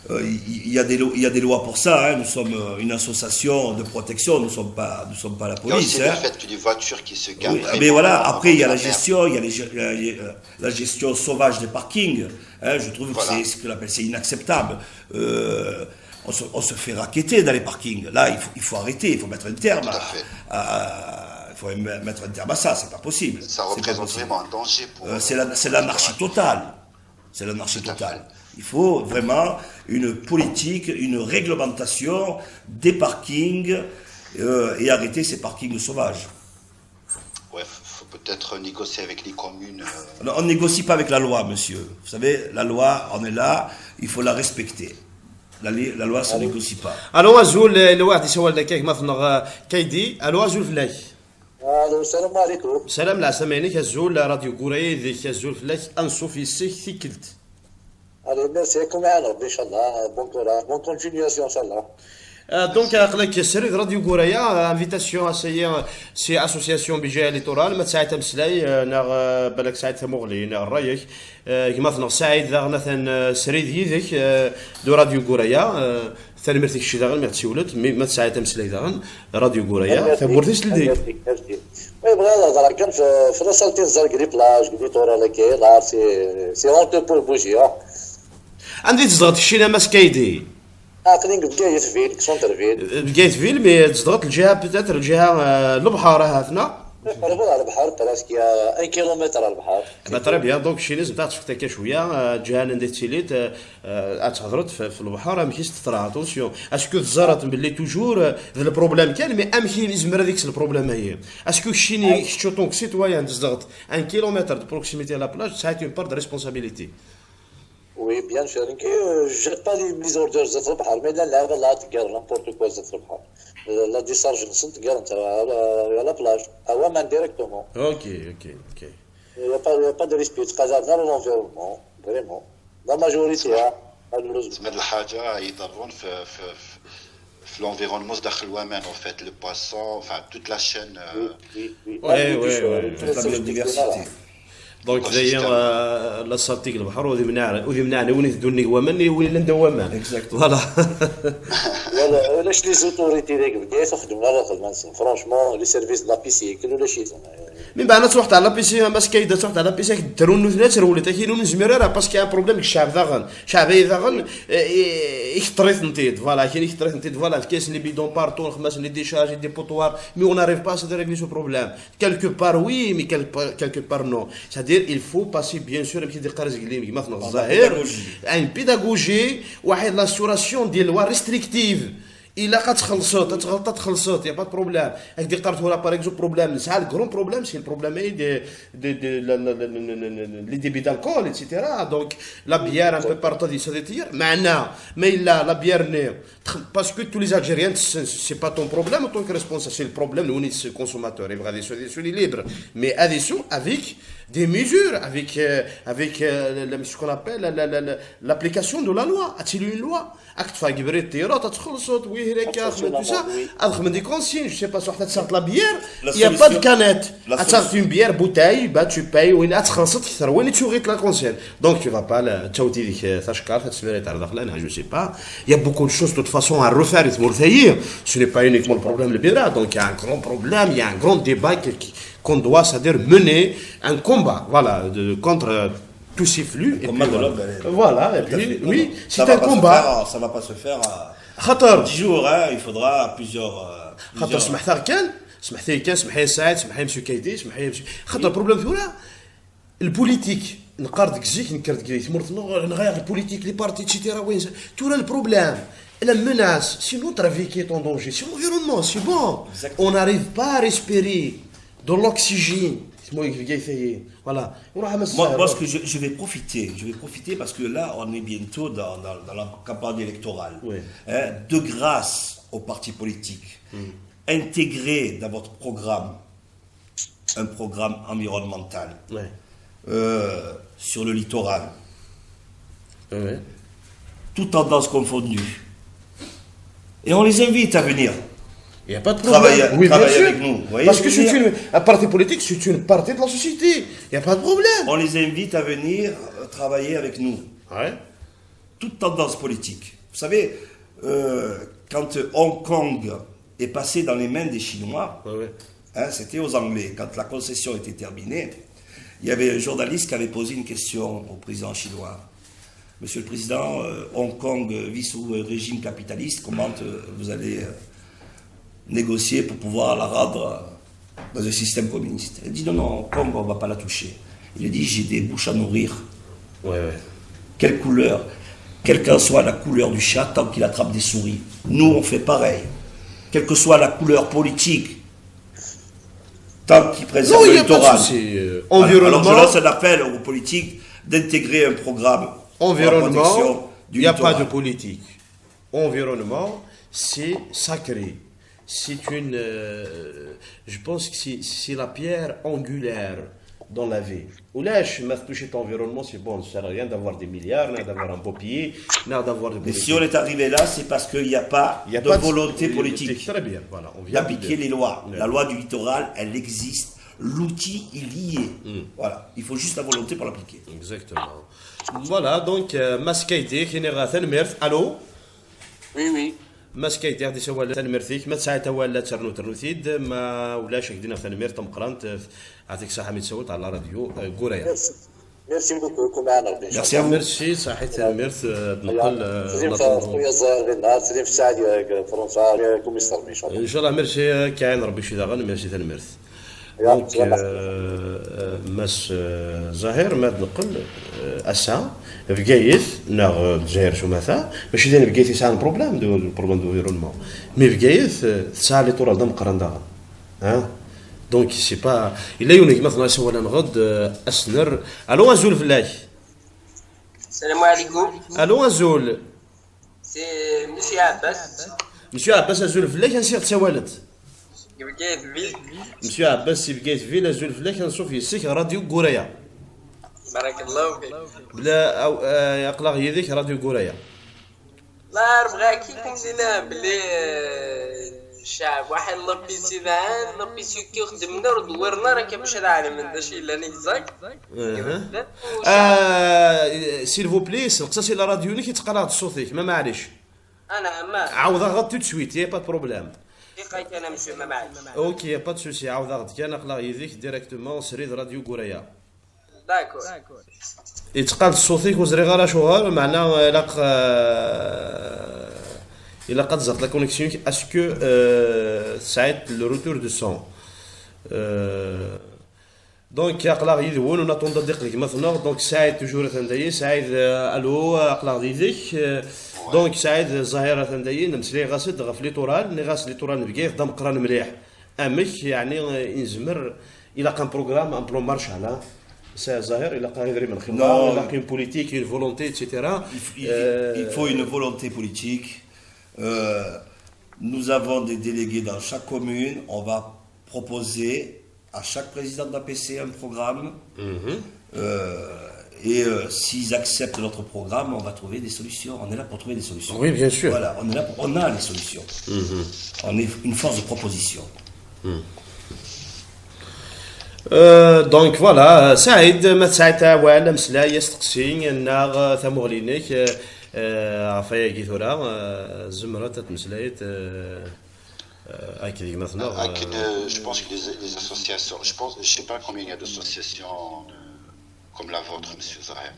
Il y a des lois pour ça. Hein. Nous sommes une association de protection. Nous sommes pas la police. Il y a aussi le fait que les voitures qui se garent. Oui, mais voilà. Après, il y a la gestion. Il y a la gestion sauvage des parkings. Hein. Je trouve que c'est ce qu'on appelle, c'est inacceptable. On se fait racketter dans les parkings. Là, il faut arrêter. Il faut mettre un terme. Il faut mettre un terme à ça. C'est pas possible. Ça représente vraiment un danger pour. C'est l'anarchie totale. C'est l'anarchie totale. Il faut vraiment une politique, une réglementation des parkings et arrêter ces parkings sauvages. Ouais, faut peut-être négocier avec les communes. Non, on ne négocie pas avec la loi, monsieur. Vous savez, la loi, on est là, il faut la respecter. La loi, ça ne négocie pas. الو ازول الواحد يسول لك مثلا كيدي الو ازول فلاي الو السلام عليكم. سلام لا سامعينك ازول راديو غورايا ذيك ازول فلاي انصو في السيك ثيكلت Allez, merci, comme un Inch'Allah, bon courage, bonne continuation, Inch'Allah. دونك اقلك سريد راديو غورايا انفيتاسيون سي اسوسياسيون بجهه ليتورال ما تساعد تمسلاي ناغ بالك ساعد مغلي ناغ رايك كما مثلا سعيد مثلا سريد يدك دو راديو غورايا ثاني مرتك شي داغن ما تسولت ما تساعد تمسلاي داغن راديو غورايا ثمورتيش لديك وي بغا هضر كان في راسالتي الزرقري بلاج ليتورال كاين سي اونتو بور بوجي عندي تزغط الشينا ماسكايدي عاقلين بقايت فيل سونتر فيل بقايت فيل مي تزغط الجهه بتاتر الجهه البحر هاثنا قربوا على البحر براسك يا 1 كيلومتر على البحر. تري بيان دونك شي ناس بتاعت تفكتا شويه جهان ندير تيليت تهضرت في البحر ماشي تطرا اتونسيون اسكو تزارت باللي توجور البروبليم كان مي امشي لازم هذيك البروبليم هي اسكو شيني شتو طونك سيتويان تزغط 1 كيلومتر دو بروكسيميتي لا بلاج ساعات اون بار دو ريسبونسابيلتي. وي بيان سور كي جات با لي زوردور زات البحر مي لا اللعبه لا تقال نابورت كوا زات البحر لا ديشارج نسنت قال انت على بلاج هو مان ديريكتومون. اوكي. يا با دو ريسبي تقازرنا لونفيرونمون فريمون لا ماجوريتي سمعت الحاجه يضرون في l'environnement داخل الومان en fait le poisson enfin toute la chaîne la biodiversité. دونك داير لا صاتيك البحر وذي وين يدوني ومن وين ندوما فوالا. ولاش لي زوتوريتي ديك بدايه تخدم على خدمه فرانشمون لي سيرفيس لا بيسيكل ولا شي من بعد تروح على بيسي ماسكايدا تروح على بيسي درون ثلاث رولي تاكينو نزمير راه باسكو ان بروبليم الشعب ذاغن شعبي ذاغن يختريت نتيد فوالا كاين يختريت نتيد فوالا كاس لي بيدون بارتون خماس لي ديشارج دي بوطوار مي اون اريف با سا ريغلي سو بروبليم كالكو بار وي مي كالكو بار نو سادير il faut passer bien sûr كي دير قرز قليل مثلا الظاهر ان بيداغوجي واحد لاستوراسيون ديال لوا ريستريكتيف الا كتخلصوت تغلط تخلصوت يا با بروبليم هاك دي قرت ولا باغ اكزومبل بروبليم ساعه الكرون بروبليم سي البروبليم دي لي ديبي دالكول ايتترا دونك لا بيار ان بو بارتو دي ساديتير معنا ما الا لا بيار ني باسكو تو لي الجيريان سي با طون بروبليم طون ريسبونسابل سي البروبليم لوني سي كونسوماتور يبغى دي سو لي ليبر مي ادي سو افيك des mesures avec ce qu'on appelle l'application de la loi. A-t-il une loi? Acte fagibret, tira, t'as tchulsot, oui, reka, tout ça. Adrem des consignes, je sais pas, sur la bière, il n'y a pas de canette. Attends, une bière, bouteille, bah tu payes, ou une atchulsot, qui sera, ou une tchourit la consigne. Donc tu vas pas, tchouti, tachkar, t'smeret, je sais pas. Il y a beaucoup de choses, de toute façon, à refaire, et ce n'est pas uniquement le problème le bira. Donc il y a un grand problème, il y a un grand débat qu'on doit, c'est-à-dire mener un combat, voilà, contre tous ces flux. Et puis, voilà, et puis, oui, c'est un combat. Ça va pas se faire à 10 jours, hein, il faudra plusieurs. خاطر سمحت كان سمحي سعد سمحي مسيو كايدي سمحي خاطر البروبليم فينا البوليتيك نقاردك زيك نكرت كريت مرت نغير البوليتيك لي بارتي تشيتيرا وين تولا البروبليم la menace c'est notre vie qui est en danger c'est l'environnement c'est bon. Exactement. On n'arrive pas à respirer dans l'oxygène. Voilà. Moi, ce que je vais profiter parce que là, on est bientôt dans la campagne électorale. Oui. Hein, de grâce aux partis politiques, intégrez dans votre programme un programme environnemental sur le littoral. Toutes tendances confondues. Et on les invite à venir. Il n'y a pas de problème. Travailler avec nous. Parce que c'est un parti politique, c'est une partie de la société. Il n'y a pas de problème. On les invite à venir travailler avec nous. Ouais. Toute tendance politique. Vous savez, quand Hong Kong est passé dans les mains des Chinois, hein, c'était aux Anglais. Quand la concession était terminée, il y avait un journaliste qui avait posé une question au président chinois. Monsieur le Président, Hong Kong vit sous un régime capitaliste. Comment vous allez négocier pour pouvoir la rendre dans un système communiste? Il dit non, Hong Kong, on ne va pas la toucher. Il a dit j'ai des bouches à nourrir. Quelle couleur? Quelle qu'en soit la couleur du chat, tant qu'il attrape des souris. Nous, on fait pareil. Quelle que soit la couleur politique, tant qu'il préserve le littoral. Alors je lance un appel aux politiques d'intégrer un programme. Environnement, il n'y a pas de politique. Environnement, c'est sacré. C'est une. Je pense que c'est la pierre angulaire dans la vie. Ou là, je m'ai touché ton environnement, c'est bon, ça ne sert à rien d'avoir des milliards, d'avoir un beau pied, d'avoir des. Mais si on est arrivé là, c'est parce qu'il n'y a pas de volonté politique. Très bien, voilà. D'appliquer les lois. La loi du littoral, elle existe. L'outil, il y est. Voilà. Il faut juste la volonté pour l'appliquer. Exactement. Voilà, donc, Mascaïté, Génération Merth, allô? Oui. مسكايت هذه سوالات المرثيك ما ساعتها ولا ترنوثيد ما ولاش هكذا في المير تم قرانت عطيك صحه من تسوت على راديو غوريا ميرسي بوكو كون معنا ربي ميرسي ميرسي صحيت الميرث تنقل سليم خويا الزهر النهار سليم في السعد فرنسا كوميسار ان شاء الله ان شاء الله ميرسي كاين ربي شي داغن ميرسي الميرث دونك ماس زهير ما نقل اسا بقايث ناغ زهير شو مثلا ماشي داير بقايث يسعى بروبليم دو انفيرونمون مي بقايث تسعى لي طور دم قران داغ ها دونك سي با الا يونيك مثلا سوالا نغد اسنر الو ازول فلاش السلام عليكم. الو ازول سي مسيو عباس. مسيو عباس ازول فلاش نسير تسوالت بقيت بي. مسيو عباس سي بقايث فيلا ازول فلاش نشوف يسيك راديو غورايا بارك الله فيك. بلا او يقلق يديك راديو غورايا لا ربغا كيكون لينا بلي الشعب واحد لابيسي دعان لابيسي كي خدمنا ودورنا راه كيفاش العالم منداش الا نيكزاك سيل فو بلي سقساسي لا راديو اللي كيتقرا صوتك ما معليش انا ما عاود غد تو سويت يا با بروبليم دقيقه انا مشي ما معليش. اوكي با سوسي عاود غد كان اقلق يديك ديريكتومون سريد راديو غورايا داكور يتقاد صوتك وزري غير شغال معنا الا قد زرت لا كونيكسيون اسكو ساعات لو روتور دو سون دونك اقلق يدون ونطون دقيق مثلا دونك ساعات توجور ثنداي ساعات الو اقلق يديك دونك ساعات الظاهره ثنداي نمسلي غاسد غف لي طورال ني غاس لي طورال بكيف دم قران مليح امك يعني ينزمر الى كان بروغرام ان بلون مارشال C'est Zahir, il a quand même une politique, une volonté, etc. Il faut une volonté politique. Nous avons des délégués dans chaque commune. On va proposer à chaque président d'APC un programme. S'ils acceptent notre programme, on va trouver des solutions. On est là pour trouver des solutions. Oui, bien sûr. Voilà, on a les solutions. On est une force de proposition. دونك فوالا سعيد ما ساعتها والا مسلا يستقسي ناغ ثمغلينيك عفايا كيثورا زمرة تتمسلايت هكذا مثلا لكن je pense que les associations je sais pas combien il y a d'associations comme la vôtre monsieur Zahir.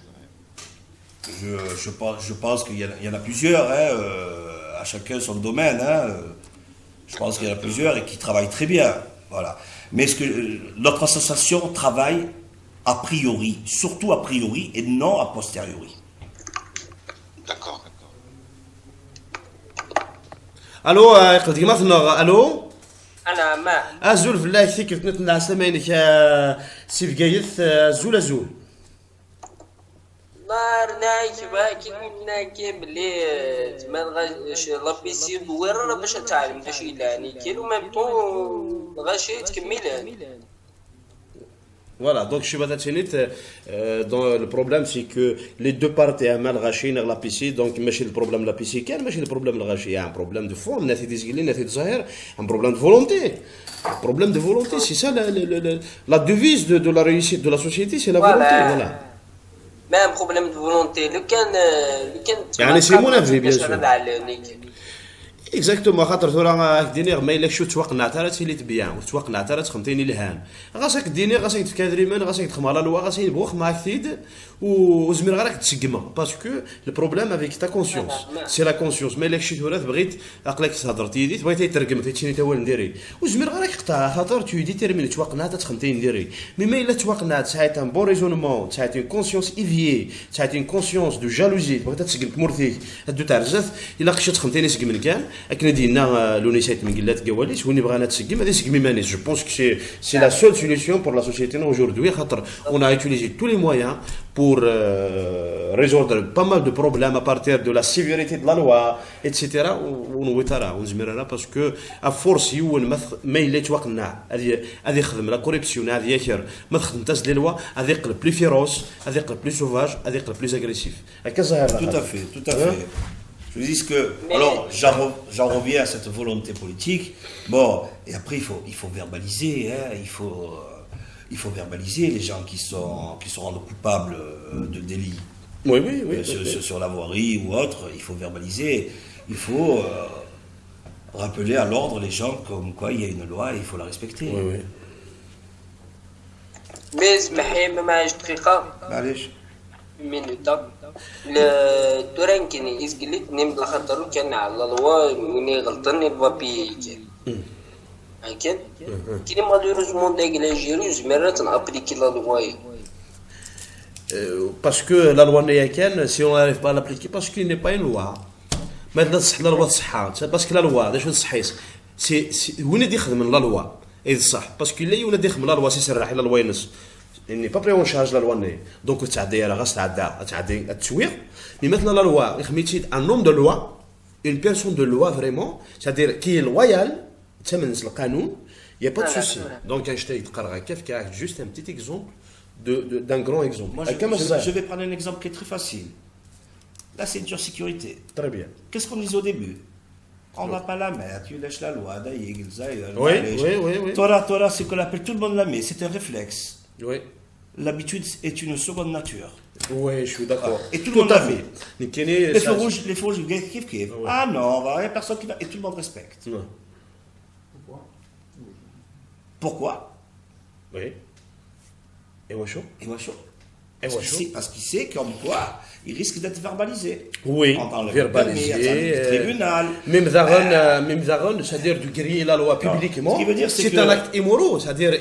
Je pense qu'il y en a plusieurs à chacun son domaine je pense qu'il y en a plusieurs et qui travaillent très bien voilà. Mais est-ce que notre association travaille a priori, surtout a priori et non a posteriori. D'accord. الو قد مثلا الو انا ما ازول فلاي ثيك نتنع سمينك سي بقايث زول ازول نار نايك كي كنا كي بلي تما لابيسي دوير باش تعلم باش يلاني كيلو ميم طون غاشي تكمل. Voilà, donc je suis dans le problème c'est que les deux parties ont mal raché dans la PC, donc ماشي le problème de la PC كان ماشي le problème de raché, il y a un problème de fond, ناتي تسجيلين ناتي تظاهر, un problème de volonté. Problème de volonté, c'est ça la devise de la réussite de la société, c'est la volonté, voilà. Même problème de volonté, le can يعني سي مون افي بيان سور اكزاكتومون خاطر ثورا دينيغ ما الا شو توقنا ترى تيلي تبيع وتوقنا ترى تخمتيني الهان غاسك دينيغ غاسك تكادري من غاسك تخمالا لوا غاسك بوخ معاك ثيد وزمير غيرك تسقما باسكو لو بروبليم افيك تا كونسيونس سي لا كونسيونس ما الا شي ثورا بغيت عقلك تهضر تيدي بغيتي ترقم تيتشيني تا وين نديري وزمير غيرك قطع خاطر تيدي تيرمين توقنا تخمتيني نديري مي الا توقنا ساعات ان بون ريزونمون ساعات اون كونسيونس ايفيي ساعات اون كونسيونس دو جالوزي بغيت تسقم كمورتيك هادو تاع رزاف الا خشيت تخمتيني سقم كان اكن دينا لونيسات من قلات قواليس وين بغانا تسقم هذا سقمي مانيس جو بونس كو سي لا سول سوليسيون بور لا سوسيتي aujourd'hui خاطر on a utilisé tous les moyens pour résoudre pas mal de problèmes à partir de la sévérité de la loi etc ونويترا ونزمرنا باسكو افورس يون ما الا توقنا هذه يخدم لا كوريبسيون هذه ياكر ما تخدمتاش لي لوا هذه يقلب بلي فيروس هذه يقلب بلي سوفاج هذه يقلب بلي اغريسيف هكا ظاهر tout à fait je dis que alors j'en reviens à cette volonté politique bon et après il faut verbaliser il faut verbaliser les gens qui sont rendus coupables de délits oui, sur la voirie ou autre, il faut verbaliser, il faut rappeler à l'ordre les gens comme quoi il y a une loi et il faut la respecter. Oui. Mais اسمحي معايش دقيقة معليش مينوتا الدوران كان يسقلت نيم خاطر كان على لوا وني غلطني بابي كان لكن كي مالوروزمون داك لاجيري مرات نابليكي لا لواي. Parce que la loi n'est si on n'arrive pas à l'appliquer, parce qu'il n'est pas une loi. Maintenant, la loi c'est parce que la loi, c'est où est la loi. Et c'est ça, parce qu'il y a la loi, c'est la loi. Il n'est pas pris en charge la loi. Donc, tu as des ragas, tu as des tueurs. Mais maintenant, la loi, un homme de loi, une personne de loi vraiment, c'est-à-dire qui est loyal, tu sais, le canon, il n'y a pas de souci. Donc, juste un petit exemple. D'un grand exemple. Moi, je vais prendre un exemple qui est très facile. La ceinture sécurité. Très bien. Qu'est-ce qu'on disait au début? On va pas la mettre, tu lèches la loi, Oui. Torah, c'est qu'on appelle tout le monde la met, c'est un réflexe. Oui. L'habitude est une seconde nature. Oui, je suis d'accord. Et tout le monde la fait. Les feux rouges, kiff. Ah non, il n'y a personne qui va. Et tout le monde respecte. Non. Pourquoi? Oui. Et moi chaud. Parce qu'il sait comme quoi il risque d'être verbalisé. Oui, verbalisé. Tribunal. Même Zaron, c'est-à-dire de griller la loi publiquement. Ce qui veut dire, c'est un acte immoral, c'est-à-dire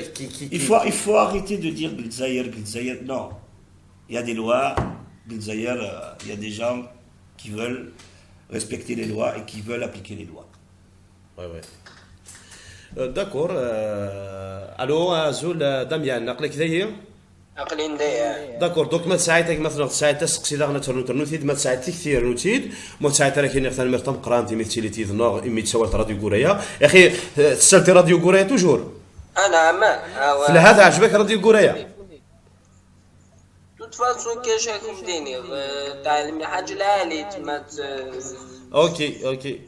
il faut arrêter de dire Bilzaïr. Non. Il y a des lois, Bilzaïr, il y a des gens qui veulent respecter les lois et qui veulent appliquer les lois. Oui. D'accord. Allô, Azul, Damien, نقلك ذي عقلي ندايا. داكور دونك ما ساعتك مثلا ساعات تسقسي داغنا ترنوتيد ما ساعات كثير نوتيد ما ساعات راه كاين مثلا مرتم قرانتي مثلي تيذنوغ امي تسوالت راديو غوريا يا اخي تسالتي راديو غوريا توجور انا في هذا عجبك راديو غوريا توت فاسون كاشاكم ديني تعلمي حاجه العالي تما اوكي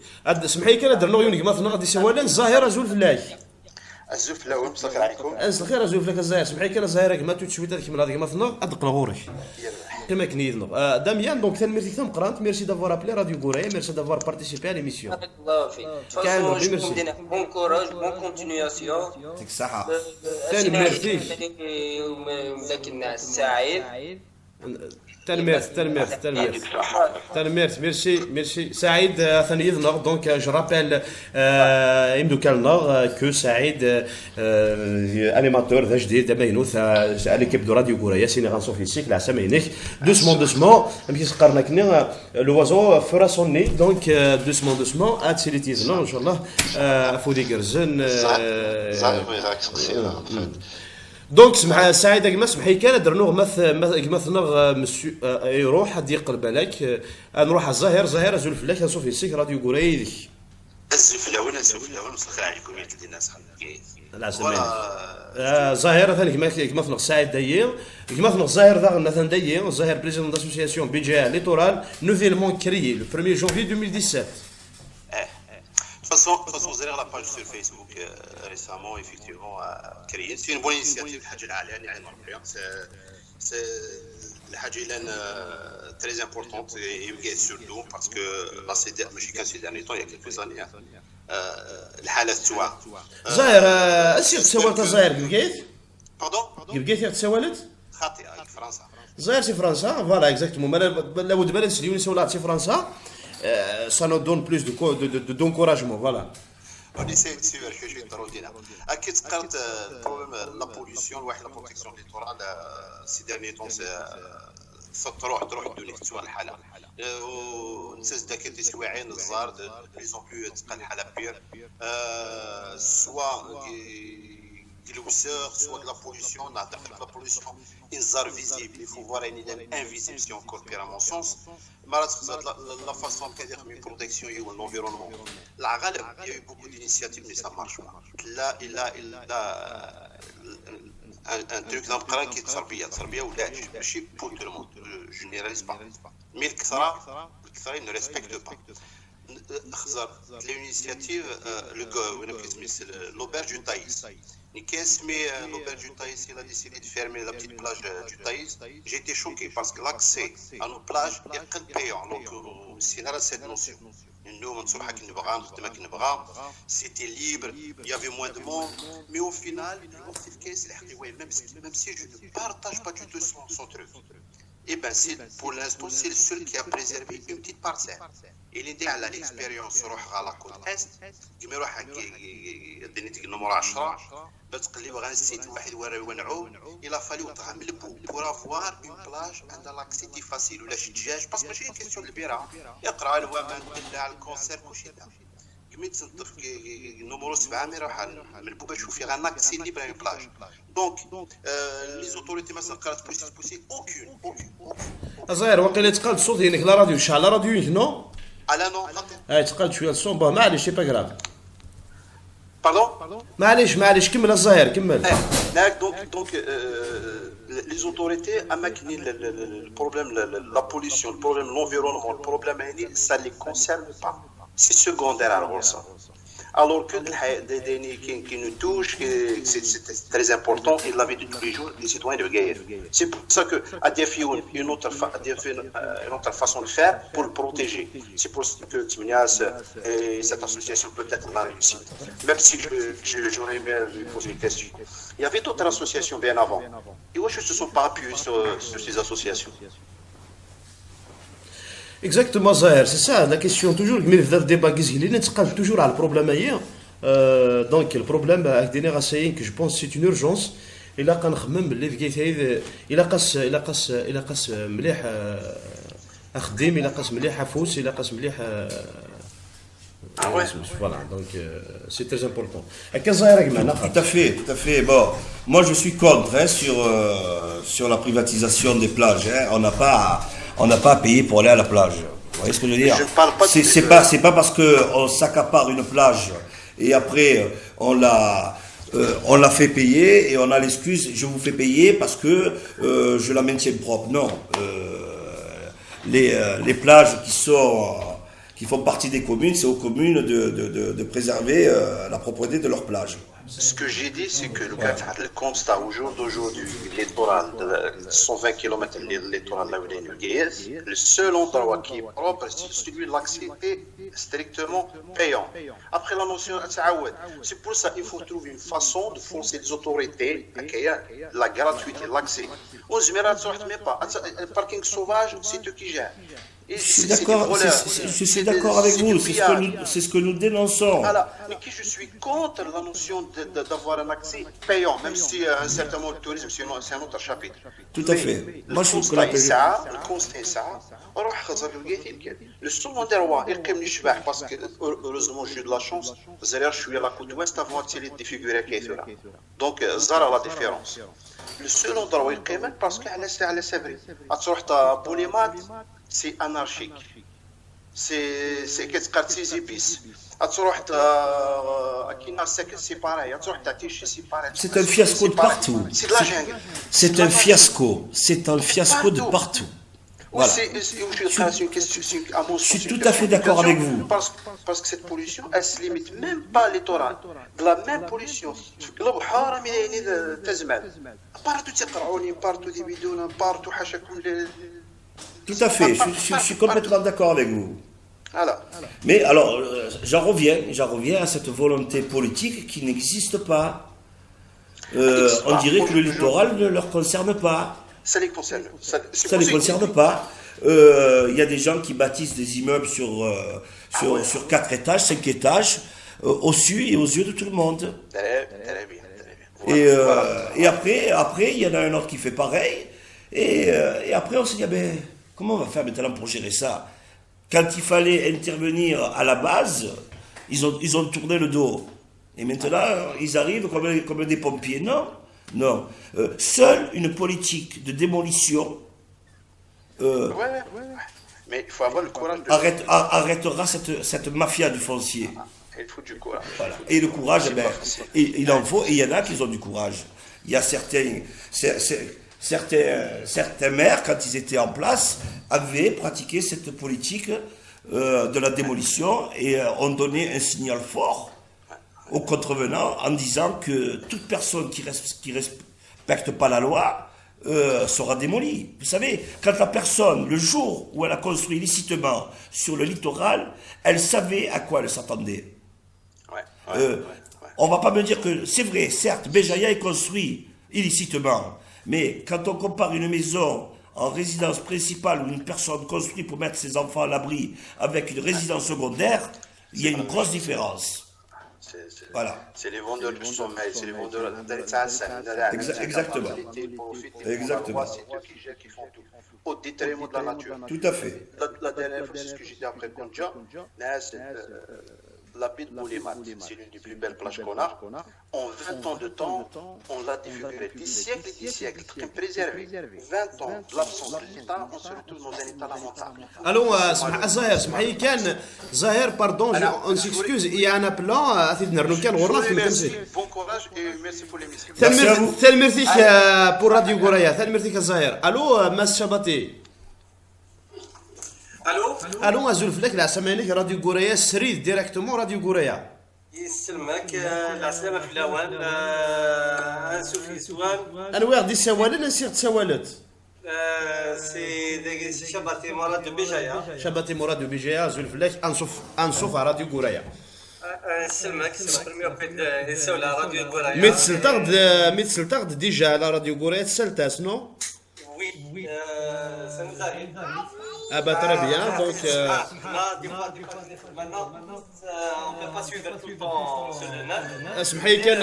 سمحي لي ندير لغيونك مثلا غادي سوالين الظاهره زول فلاش الزوف الاول مساك عليكم الخير زول فلك الزاهر سمحي لي الظاهره كما تشويت هذيك من هذيك مثلا ادق لغورك كما كنيدنا داميان دونك ثاني ميرسي ثم قرانت ميرسي دافوار ابلي راديو غوريا ميرسي دافوار بارتيسيبي على ليميسيون الله فيك فاسون دينا بون كوراج بون كونتينياسيون يعطيك الصحه ثاني ميرسي لكن سعيد تنميرت ميرسي سعيد ثاني يذنغ دونك جو رابيل يمدو كالنغ كو سعيد انيماتور ذا جديد دابا ينوث على ليكيب دو راديو غوريا سيني غنصوف في السيكل عسى ماينيك دوسمون ملي سقرنا كنا لوازو فرا سوني دونك دوسمون اتسيلي تيزنا ان شاء الله فودي كرزن دونك سمح سعيد كما سمحي كان درنوغ مثلا مسيو يروح حد يقلب عليك نروح الظاهر زول فلاك نشوف يسيك راديو غوريا الزوف الاول مسخر عليكم يا الناس ظاهر ثاني كما مثلا سعيد داير كما مثلا ظاهر ذا مثلا داير ظاهر بريزيدون داسوسياسيون بيجا ليتورال نوفيلمون كريي le 1er janvier 2017. De toute façon, vous allez la page sur Facebook récemment, effectivement, créée. C'est une bonne initiative, c'est très importante et surtout parce que là, ces derniers temps, il y a quelques années, الحالة السواء. زاهر أسير تسولت زاهر بلقيت؟ Pardon؟ بلقيت تسولت؟ خاطئة فرنسا. زاهر سي فرنسا، فوالا اكزاكتومون لابد بلا نسليوني سولات سي فرنسا. Ça nous donne plus d'encouragement, voilà. On essaie de suivre شوي الضروري ديالها. أكيد ذكرت البروبليم لا بوليسيون واحد لا بروتيكسيون ليتورال سي ديرني طون تروح الدنيا تسوى الحالة. ونساس داك تسواعين الزار دو بليز اون بلو تبقى الحالة بير سوا دي لوسور سوا de la pollution نعتقد la pollution انذار فيزيبل il faut voir un invisible si on compare à mon sens مرات la façon كدير من protection et l'environnement الغالب il y a eu beaucoup d'initiatives mais ça marche pas là il a un truc نقرا كي التربيه ولا ماشي pour tout le monde je généralise pas mais الكثره ils ne respectent pas خزر l'initiative l'auberge du Thaïs. L'auberge du Thaïs, il a décidé de fermer la petite plage du Thaïs. J'ai été choqué parce que l'accès à nos plages est payant. Donc, c'est là cette notion. C'était libre, il y avait moins de monde, mais au final, même si je ne partage pas du tout son truc, Eh bien, pour l'instant, c'est le seul qui a préservé une petite parcelle. Il est à l'expérience à la côte Est, il me il a fallu pour avoir une plage dans l'accès facile ou la chidjage, parce que j'ai une question de l'Ibéra. Il y a le concert كوشيدا. قمت صنطف نمرو 7 مي راح من البوبا تشوف فيها un accès libre à une plage. Donc, les autorités مثلا قالت بوسي aucune. أزاير وقيلا تقال الصوت هناك لا راديو شعل لا راديو هنا. على نو. تقال شوية الصوت معليش سي با غراف. Pardon? معليش كمل الزهير كمل. Donc les autorités le problème la pollution, le problème l'environnement, le problème ça les concerne pas. C'est secondaire alors ça. Alors que qui nous touche, c'est très important, et la vie de tous les jours des citoyens de Gaïa. C'est pour ça qu'à défier une autre façon de faire pour le protéger. C'est pour ça que Timias et cette association peut-être l'a réussi. Même si j'aurais aimé lui poser une question. Il y avait d'autres associations bien avant. Et moi, je ne se sont pas appuyés sur ces associations. Exactement, Zahir, c'est ça la question toujours. Mais le débat qui est toujours à le problème hier. Donc le problème avec des négociations que je pense c'est une urgence. Il a quand même اللي في قيث il a قاس مليح أخدم il a قاس مليح حفوس il a قاس مليح. Ah ouais. Voilà, donc c'est très important. Tout à fait. Bon, moi je suis contre sur la privatisation des plages. Hein. On n'a pas à payer pour aller à la plage. Vous voyez ce que je veux dire? Je ne parle pas c'est pas parce qu'on s'accapare une plage et après on la fait payer et on a l'excuse je vous fais payer parce que je la maintiens propre. Non. Les plages qui font partie des communes, c'est aux communes de préserver la propreté de leurs plages. Ce que j'ai dit, c'est que le constat au jour d'aujourd'hui, littoral de 120 km de littoral de le seul endroit qui est propre, c'est celui de l'accès strictement payant. Après la notion de c'est pour ça qu'il faut trouver une façon de forcer les autorités à la gratuité, l'accès. On se met même pas. Le parking sauvage, c'est eux qui gèrent. Je suis d'accord avec vous, c'est ce que nous dénonçons. Voilà. Mais je suis contre la notion d'avoir un accès payant, même si un certain mot de tourisme, c'est un autre chapitre. Tout à fait. Moi, je trouve que le constat est ça. Le seul endroit, parce que heureusement j'ai eu de la chance, je suis à la côte ouest avant de défigurer Kaithura. Donc, Zara la différence. Le seul endroit où il est parce que c'est à la Sèvres. À Boulimat, c'est anarchique. C'est qu'est-ce quartier épices. C'est un fiasco de partout. C'est de la jungle. C'est un fiasco. C'est un fiasco de partout. Voilà. Je suis tout à fait d'accord avec vous. Parce que cette pollution, elle ne se limite même pas à littoral. De la même pollution. Tout à fait, je suis complètement d'accord avec vous. Voilà. Mais alors, j'en reviens à cette volonté politique qui n'existe pas. On dirait que le littoral ne leur concerne pas. Ça les concerne. Ça les concerne pas. Il y a des gens qui bâtissent des immeubles sur 4 étages, 5 étages, au su et aux yeux de tout le monde. Très bien. Et après, il y en a un autre qui fait pareil. Et après, on s'est dit, ben, comment on va faire maintenant pour gérer ça? Quand il fallait intervenir à la base, ils ont tourné le dos. Et maintenant, ils arrivent comme des pompiers. Non. Seule une politique de démolition mais il faut avoir le courage arrêtera cette mafia du foncier. Il faut du courage. Voilà. Et le courage, il en faut, et il y en a qui ont du courage. Il y a certains maires, quand ils étaient en place, avaient pratiqué cette politique de la démolition et ont donné un signal fort aux contrevenants en disant que toute personne qui respecte pas la loi sera démolie. Vous savez, quand la personne, le jour où elle a construit illicitement sur le littoral, elle savait à quoi elle s'attendait. On ne va pas me dire que c'est vrai, certes, Béjaïa est construit illicitement, mais quand on compare une maison en résidence principale où une personne construit pour mettre ses enfants à l'abri avec une résidence secondaire, il y a une grosse différence. Voilà. C'est les vendeurs du sommeil, c'est les vendeurs Exactement. Exactement. C'est eux qui font tout, au détriment de la nature. Tout à fait. La dernière fois, c'est ce que j'ai dit après Konja, la baie de Boulimat, c'est l'une des plus belles plages qu'on a. En 20 ans de temps, on l'a défiguré. Des siècles et des siècles, préservé. 20 ans de l'absence de l'État, on se retrouve dans un état lamentable. الو اسمح زاهر اسمح لي كان زاهر باردون اون سيكسكوز il y a un appelant سيدنا رنو كان غورنا في المتمسك Bon courage et merci pour l'émission. ثال ميرسيك بور راديو غورايا ثال ميرسيك زاهر الو ماس شباتي الو ازول فلك العسمانيك راديو غورايا سريد ديريكتومون راديو غورايا يسلمك العسلامة في الأوان سوفي سوان انا واخد السوالات نسير تسوالات سي شباتي مراد بجاية شباتي مراد بيجيا زول فلك انصف راديو غورايا يسلمك الميوقيت يسولها راديو غورايا مثل تغد ديجا على راديو غورايا تسالتاس نو وي سنغاري bah très bien donc maintenant on peut pas suivre tout le temps sur le net. اسمح لي كان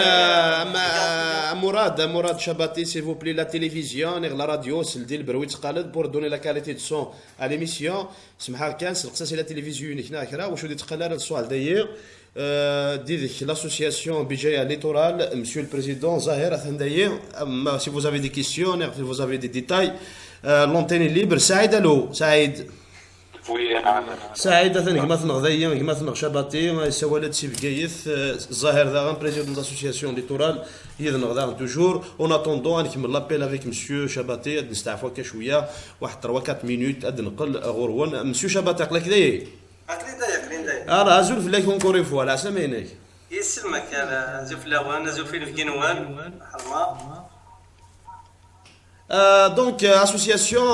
مراد شباتي s'il vous plaît la télévision la radio سلدي البرويت قالد pour donner la qualité de son à l'émission اسمح كان سلقساسي la télévision هنا كرا واش ودي تقلال السؤال d'ailleurs ديك l'association Bijaya Littoral monsieur le président Zahir d'ailleurs si vous avez des questions si vous avez des détails l'antenne est libre سعيد الو سعيد سعيد ثاني مثلا غذايا مثلا شباتي سوالات سيف كايث الظاهر ذا بريزيدون داسوسياسيون ليتورال يذن غدا توجور اون اتوندون نكمل لابيل افيك مسيو شباتي نستعفوا كشويه واحد 3 4 مينوت نقل غورون مسيو شباتي قلك داي انا ازول فلاك اونكور فوا على سامينك يسلمك انا زوف لاوان زوف في كينوان حرمه donc association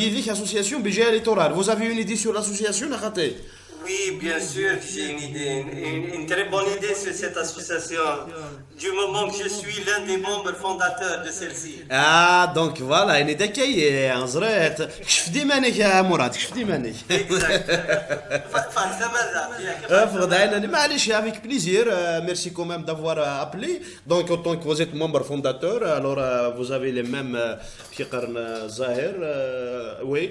Yévic association Bijaya Littoral. Vous avez une idée sur l'association Nakhaté? Oui, bien sûr, j'ai une idée, une très bonne idée sur cette association, du moment que je suis l'un des membres fondateurs de celle-ci. Ah, donc voilà, une idée qui est en zrette. كشف ديمانك يا مراد كشف ديمانك. معليش avec plaisir, merci quand même d'avoir appelé. Donc en tant que vous êtes membre fondateur, alors vous avez les mêmes فقرنا زاهر oui.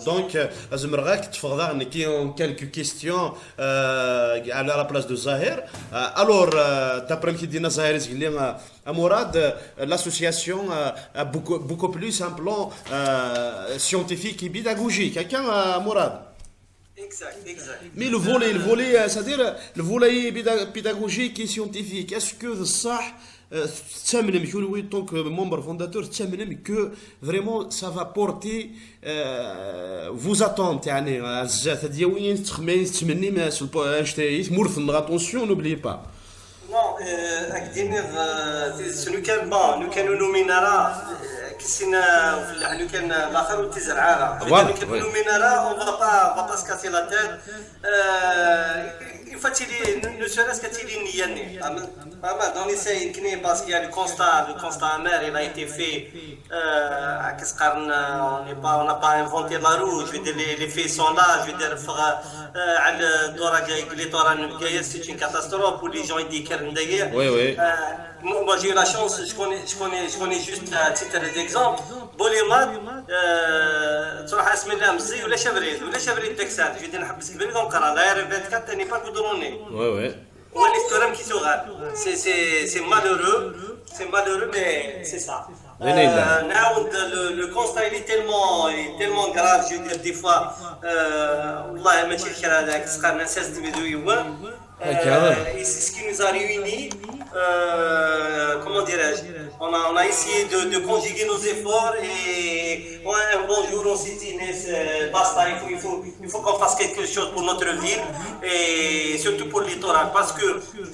Donc أزمرغاك تفضل نكي quelques questions à la place de Zahir. Alors, d'après ce que dit Zahir, Mourad, l'association a beaucoup plus un plan scientifique et pédagogique. Quelqu'un, Mourad? Exact. Mais le volet, c'est-à-dire le volet pédagogique et scientifique, est-ce que ça en tant que membre fondateur que vraiment ça va porter vos attentes يعني الزات ديالين تخمين attention n'oubliez pas. Non, nous كانوا نومينارا كسينا لو كان الاخر وتزرعها كانوا نومينارا on va pas se casser la tête il faut ne serait-ce que نياني dans l'essai يمكن parce qu'il y a le constat amer il a été fait on n'a pas inventé la roue je veux dire les faits sont là je veux dire على الدورة اللي طوران c'est une catastrophe où les gens ils disent كرندايا oui moi j'ai eu la chance je connais juste à titre d'exemple بوليمات تروح اسم الله مزي ولا شبريد تكسات je veux dire نحبس كبير نقرا لا 24 n'est pas coudronné oui on a l'histoire qui se rate c'est malheureux mais c'est ça. Le constat il est tellement grave je veux dire des fois والله ماشي الخير هذاك سقرنا نساس دمدوي c'est ce qui nous a réunis comment dirais-je on a essayé de conjuguer nos efforts et un bon jour on s'est dit basta il faut qu'on fasse quelque chose pour notre ville et surtout pour le littoral parce que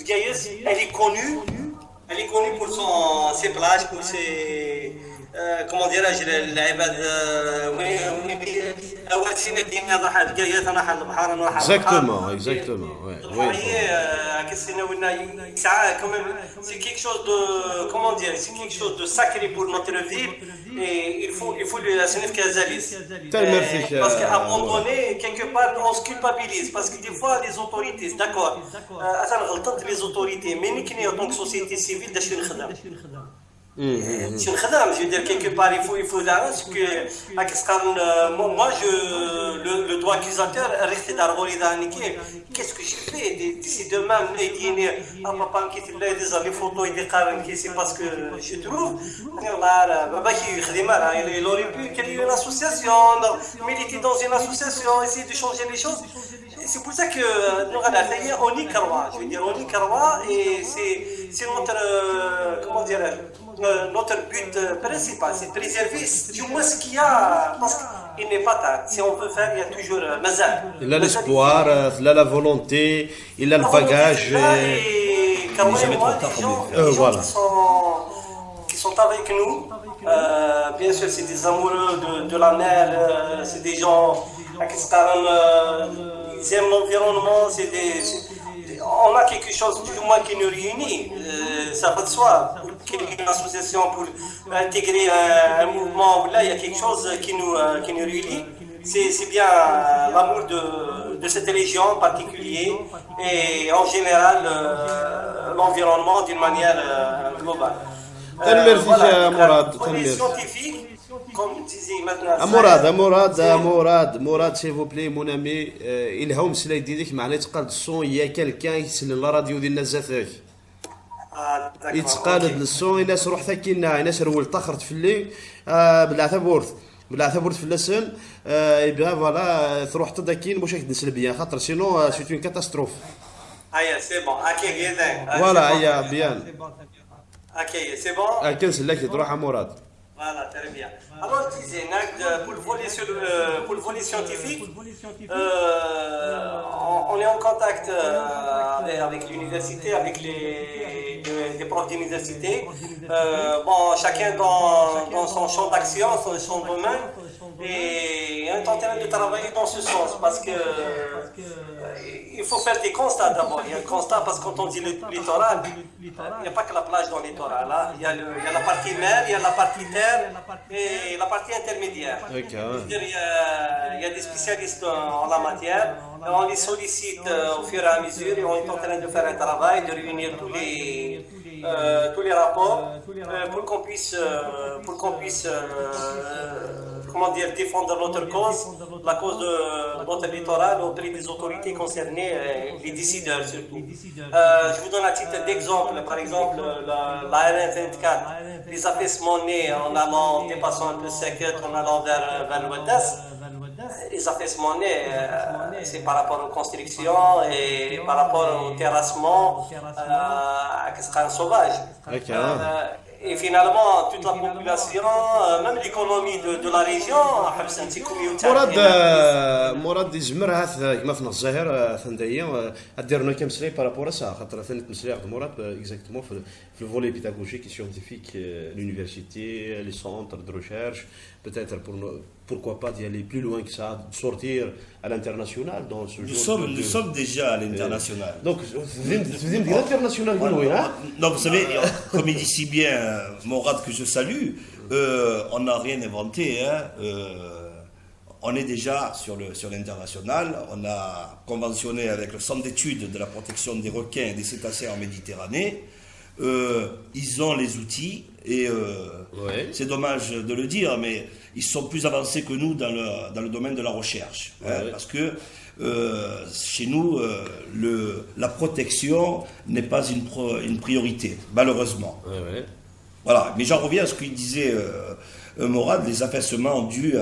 Gaïes elle est connue pour ses plages pour كومون ديراج العباد اول سنه ديالنا راح القريات راح البحر راح Exactement, exactement. Ouais, oui. qu'est-ce que ça quand même c'est quelque chose de comment dire c'est quelque chose de sacré pour notre ville et il faut le signifier Kazalis parce qu'à un moment donné quelque part on se culpabilise parce que des fois les autorités d'accord انا غلطت les autorités mais ni كني en tant que société civile داش نخدم شنو خدام je veux dire quelque part il faut là parce que moi je le droit accusateur reste d'argoli d'aniquer qu'est-ce que j'ai fait d'ici demain يديني papa qui te l'a des les photos et des carnes qui c'est parce que je trouve là baba qui يخدم il aurait pu créer une association militer dans une association essayer de changer les choses c'est pour ça que nous on y croit je veux dire on y croit et c'est notre comment dire notre but principal, c'est de préserver du moins ce qu'il y a, parce qu'il n'est pas tard. Si on peut faire, il y a toujours mazal. Il a l'espoir, il a la volonté, il a le bagage. Et quand même, moi, les gens qui sont avec nous, bien sûr, c'est des amoureux de la mer, c'est des gens ils aiment l'environnement, on a quelque chose du moins qui nous réunit, ça va de soi. Une association pour intégrer un mouvement où là il y a quelque chose qui nous réunit. C'est bien l'amour de cette religion en particulier et en général l'environnement d'une manière globale. Pour les scientifiques, comme disait maintenant. Mourad, s'il vous plaît, mon ami, الهوم سلايديك معناه تقاد الصون يا كالكان يسل لا راديو ديالنا الزافاك يتقالد الصون الناس روح ثكينا الناس رول طخرت في الليل بالعثابورت في اللسان يبقى فوالا تروح تدكين واش راك تنسل بيان خاطر سينو سي اون كاتاستروف سي بون اوكي جدا فوالا ايا بيان اوكي سي بون كنسل لك تروح موراد. Voilà, très bien. Alors, je disais, pour le volet scientifique, on est en contact avec l'université, avec les profs d'université. Chacun dans son champ d'action, son domaine. Et on est en train de travailler dans ce sens parce que il faut faire des constats d'abord. Il y a le constat parce que quand on dit le littoral, il n'y a pas que la plage dans le littoral. Hein. Il y a la partie mer, il y a la partie terre et la partie intermédiaire. Il y a des spécialistes en la matière. On les sollicite au fur et à mesure et on est en train de faire un travail, de réunir tous les rapports pour qu'on puisse comment dire, défendre notre cause, la cause de notre littoral auprès des autorités concernées, les décideurs surtout. Je vous donne un titre d'exemple, par exemple la RN24, les affaissements nés en allant, en dépassant un peu Sekhet, en allant vers l'Ouest. Les affaissements nés, c'est par rapport aux constructions et par rapport au terrassement sauvage. Et finalement, toute la population, même l'économie de la région, مراد يزمر كما في الظاهر ثندايا دير لنا كم سلاي بارابور سا خاطر ثاني مسلاي عبد مراد اكزاكتومون في الفولي بيداغوجيك سيونتيفيك l'université, les centres de recherche, peut-être pourquoi pas d'y aller plus loin que ça, de sortir à l'international dans ce nous sommes déjà à l'international. Donc vous êtes l'international non, vous savez, comme il dit si bien Mourad que je salue, on n'a rien inventé, hein. On est déjà sur l'international, on a conventionné avec le centre d'études de la protection des requins et des cétacés en Méditerranée. Ils ont les outils et c'est dommage de le dire, mais ils sont plus avancés que nous dans le domaine de la recherche, parce que chez nous la protection n'est pas une priorité, malheureusement. Voilà, mais j'en reviens à ce qu'il disait Mourad, les affaissements dus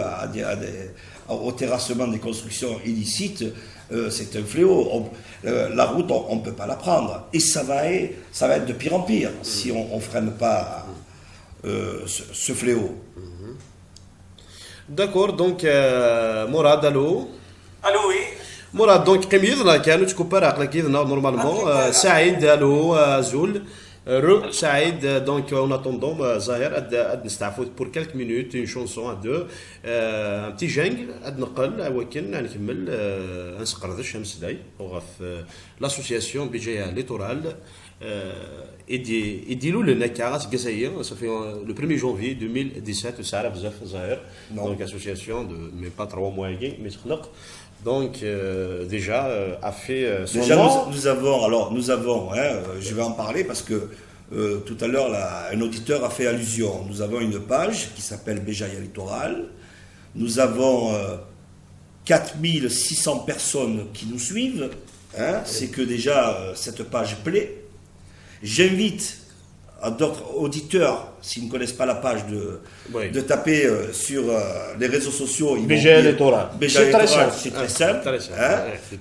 au terrassement des constructions illicites. C'est un fléau. La route, on ne peut pas la prendre. Et ça va être de pire en pire si on ne freine pas ce fléau. D'accord, donc Mourad, allô. Allô, oui. Mourad, donc كم يظن كانوا تكون براق لك يظن normalement سعيد allô زول Re, Saïd, donc en attendant, Zahir, pour quelques minutes, une chanson à deux, un petit jungle, l'association Bijaya Littoral, et dis-le le Nakaras Gazaïr, ça fait le 1er janvier 2017, Sarah Zahir, donc association de, mais pas 3 mois, mais donc déjà a fait son déjà nom. nous avons, je vais en parler parce que tout à l'heure un auditeur a fait allusion. Nous avons une page qui s'appelle Bijaya Littoral. Nous avons 4600 personnes qui nous suivent. C'est que déjà cette page plaît. J'invite à d'autres auditeurs, s'ils ne connaissent pas la page, de taper sur les réseaux sociaux. Bijaya Littoral. C'est très simple. C'est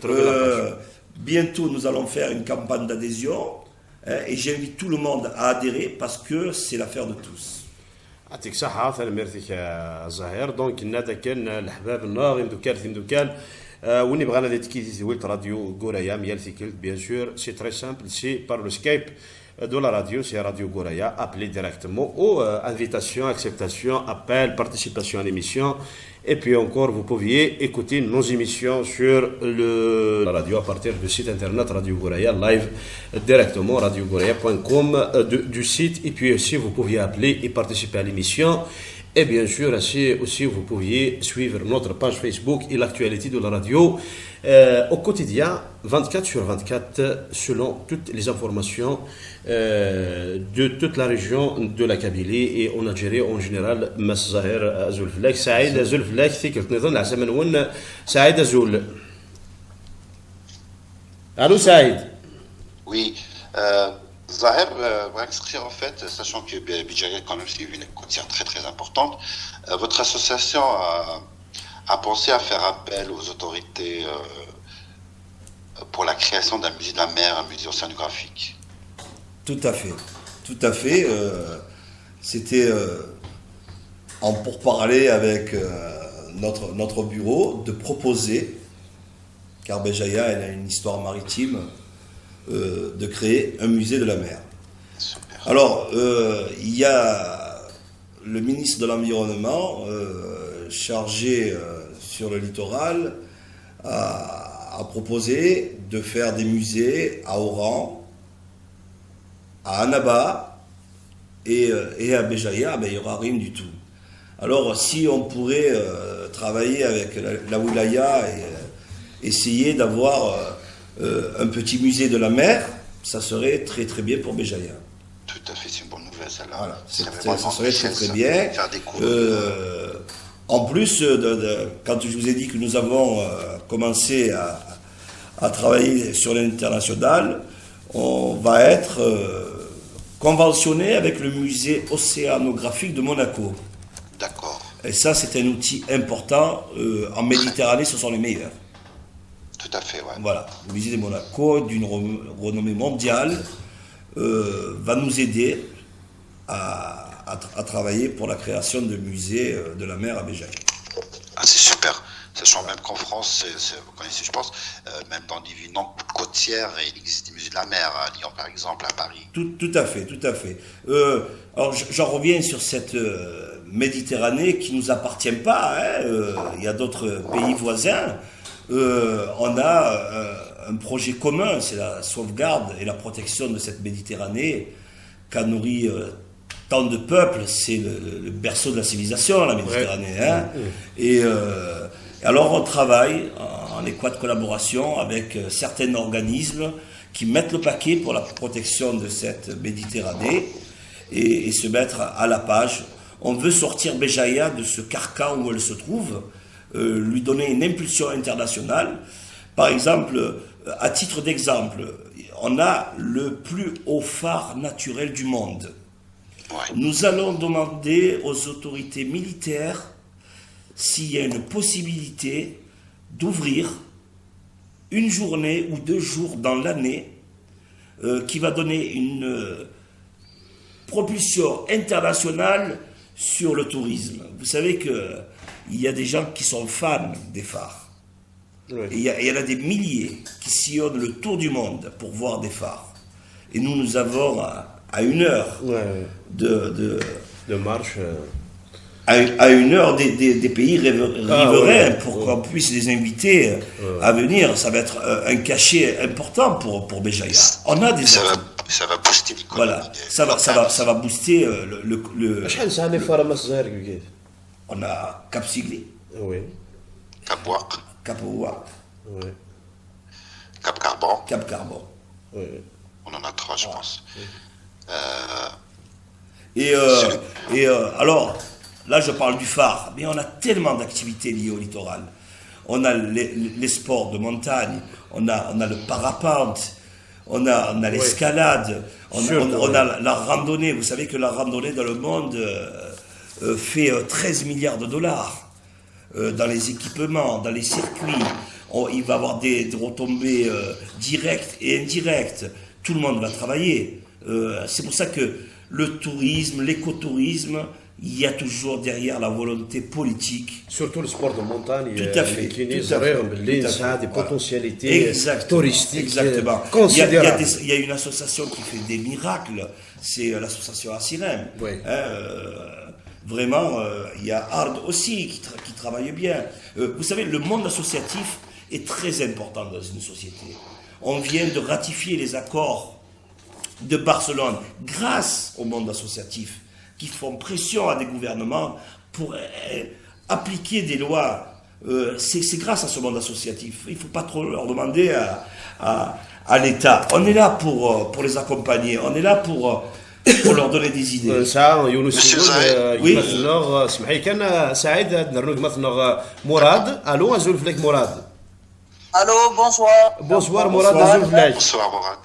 Bientôt, nous allons faire une campagne d'adhésion et j'invite tout le monde à adhérer parce que c'est l'affaire de tous. يعطيك صحة ثاني ميرتيك زهير دونك النادا كان الحباب الناغي مدوكال وني بغانا دي تكيتي تولت راديو غورايا ميال ثيكلت بيان سور سي تري سامبل سي بار لو سكايب de la radio, c'est Radio Goraya, appelez directement ou invitation, acceptation, appel, participation à l'émission. Et puis encore, vous pouviez écouter nos émissions sur la radio à partir du site internet Radio Goraya, live directement, radiogoraya.com du site. Et puis aussi, vous pouviez appeler et participer à l'émission. Et bien sûr, aussi, vous pouviez suivre notre page Facebook et l'actualité de la radio au quotidien, 24 sur 24, selon toutes les informations de toute la région de la Kabylie et en Algérie en général. Mas Zahir Zulflek, Saïd Zulflek, ثيكلت نظن عسى من سعيد زول. Allô Saïd. Oui. Zahir va inscrire en fait, sachant que Bijaya quand même c'est une côtière très très importante, votre association a pensé à faire appel aux autorités pour la création d'un musée de la mer, un musée océanographique. Tout à fait. C'était en pourparlers avec notre bureau de proposer, car Bijaya elle a une histoire maritime, de créer un musée de la mer. Super. Alors, il y a le ministre de l'Environnement chargé sur le littoral a proposé de faire des musées à Oran, à Annaba et à Bijaya. Ben, il n'y aura rien du tout. Alors, si on pourrait travailler avec la wilaya et essayer d'avoir un petit musée de la mer, ça serait très très bien pour Bijaya. Tout à fait, c'est une bonne nouvelle celle-là. Voilà, ça serait très très bien. Faire découvrir. En plus, quand je vous ai dit que nous avons commencé à travailler sur l'international, on va être conventionné avec le musée océanographique de Monaco. D'accord. Et ça, c'est un outil important. En Méditerranée, ce sont les meilleurs. Tout à fait, ouais. Voilà, le musée de Monaco, d'une renommée mondiale, va nous aider à travailler pour la création de musées de la mer à Bijaya. Ah, c'est super. Sachant même qu'en France, vous connaissez, je pense, même dans des villes non côtières, il existe des musées de la mer, à Lyon par exemple, à Paris. Tout à fait. Alors j'en reviens sur cette Méditerranée qui ne nous appartient pas. Il y a d'autres pays voisins. On a un projet commun, c'est la sauvegarde et la protection de cette Méditerranée qu'a nourri tant de peuples. C'est le berceau de la civilisation, la Méditerranée. Et alors on travaille en étroite collaboration avec certains organismes qui mettent le paquet pour la protection de cette Méditerranée et se mettre à la page. On veut sortir Bijaya de ce carcan où elle se trouve, lui donner une impulsion internationale. Par exemple, à titre d'exemple, on a le plus haut phare naturel du monde. Nous allons demander aux autorités militaires s'il y a une possibilité d'ouvrir une journée ou 2 jours dans l'année qui va donner une propulsion internationale sur le tourisme. Vous savez qu'il y a des gens qui sont fans des phares. Il y en a des milliers qui sillonnent le tour du monde pour voir des phares. Et nous avons à 1 heure de marche. À 1 heure des pays riverains pour qu'on puisse les inviter à venir. Ça va être un cachet important pour Béjaïa. On a des ça va booster l'économie. Voilà, ça va booster le. On a Cap Sigli. Oui. Cap Ouaq. Cap Ouaq. Oui. Cap Carbon. Cap Carbon. Oui. On en a 3, je pense. Alors, là je parle du phare, mais on a tellement d'activités liées au littoral. On a les sports de montagne, on a le parapente, on a l'escalade, on a la randonnée. Vous savez que la randonnée dans le monde fait 13 milliards de dollars dans les équipements, dans les circuits. Il va y avoir des retombées directes et indirectes. Tout le monde va travailler. C'est pour ça que le tourisme, l'écotourisme, il y a toujours derrière la volonté politique. Surtout le sport de montagne. Tout à fait. Ça a des potentialités touristiques. Exactement. Considérables. Il y a une association qui fait des miracles, c'est l'association Assirem. Oui. Vraiment, il y a Ard aussi qui travaille bien. Vous savez, le monde associatif est très important dans une société. On vient de ratifier les accords de Barcelone grâce au monde associatif qui font pression à des gouvernements pour appliquer des lois. C'est grâce à ce monde associatif. Il ne faut pas trop leur demander à l'État. On est là pour les accompagner. On est là pour leur donner des idées. ساعة يونس يمثلنا اسمح لي كان سعيد نرنوك مثلنا مراد الو ازول فلك مراد Allô, bonsoir. بونسوار مراد ازول فلاك Bonsoir, Mourad.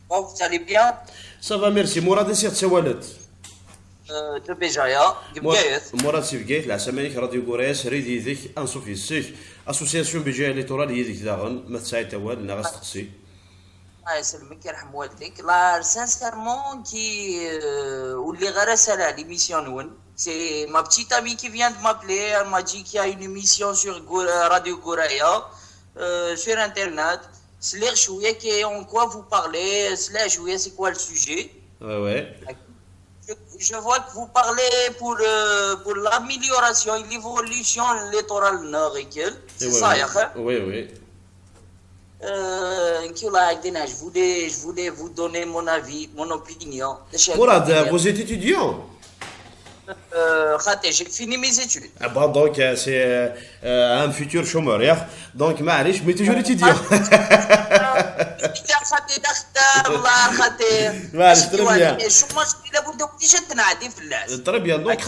Bon, vous allez bien? صافا ميرسي مراد نسيت تسولت De Béjaïa, de Bgaïet. مراد سيفكيت العسام عليك راديو كوريس ريد يديك انصوفي السيك اسوسياسيون بجايه ليتورال يديك داغن ما تساعد تا والو انا غاستقسي يسلمك يرحم والديك. لا sincèrement qui ou les غرسة l'émission نون. C'est ma petite amie qui vient de m'appeler, elle m'a dit qu'il y a une émission sur Radio Goraya sur internet. C'est chouïa qui en quoi vous parlez, c'est chouïa c'est quoi le sujet? Ouais. Je vois que vous parlez pour l'amélioration et l'évolution littorale nord. C'est ça, Yakha? Oui. Je voulais vous donner mon avis, mon opinion. Mourad, vous êtes étudiant? J'ai fini mes études. Bon, donc c'est un futur chômeur, donc معليش mais toujours étudiant. Très bien, donc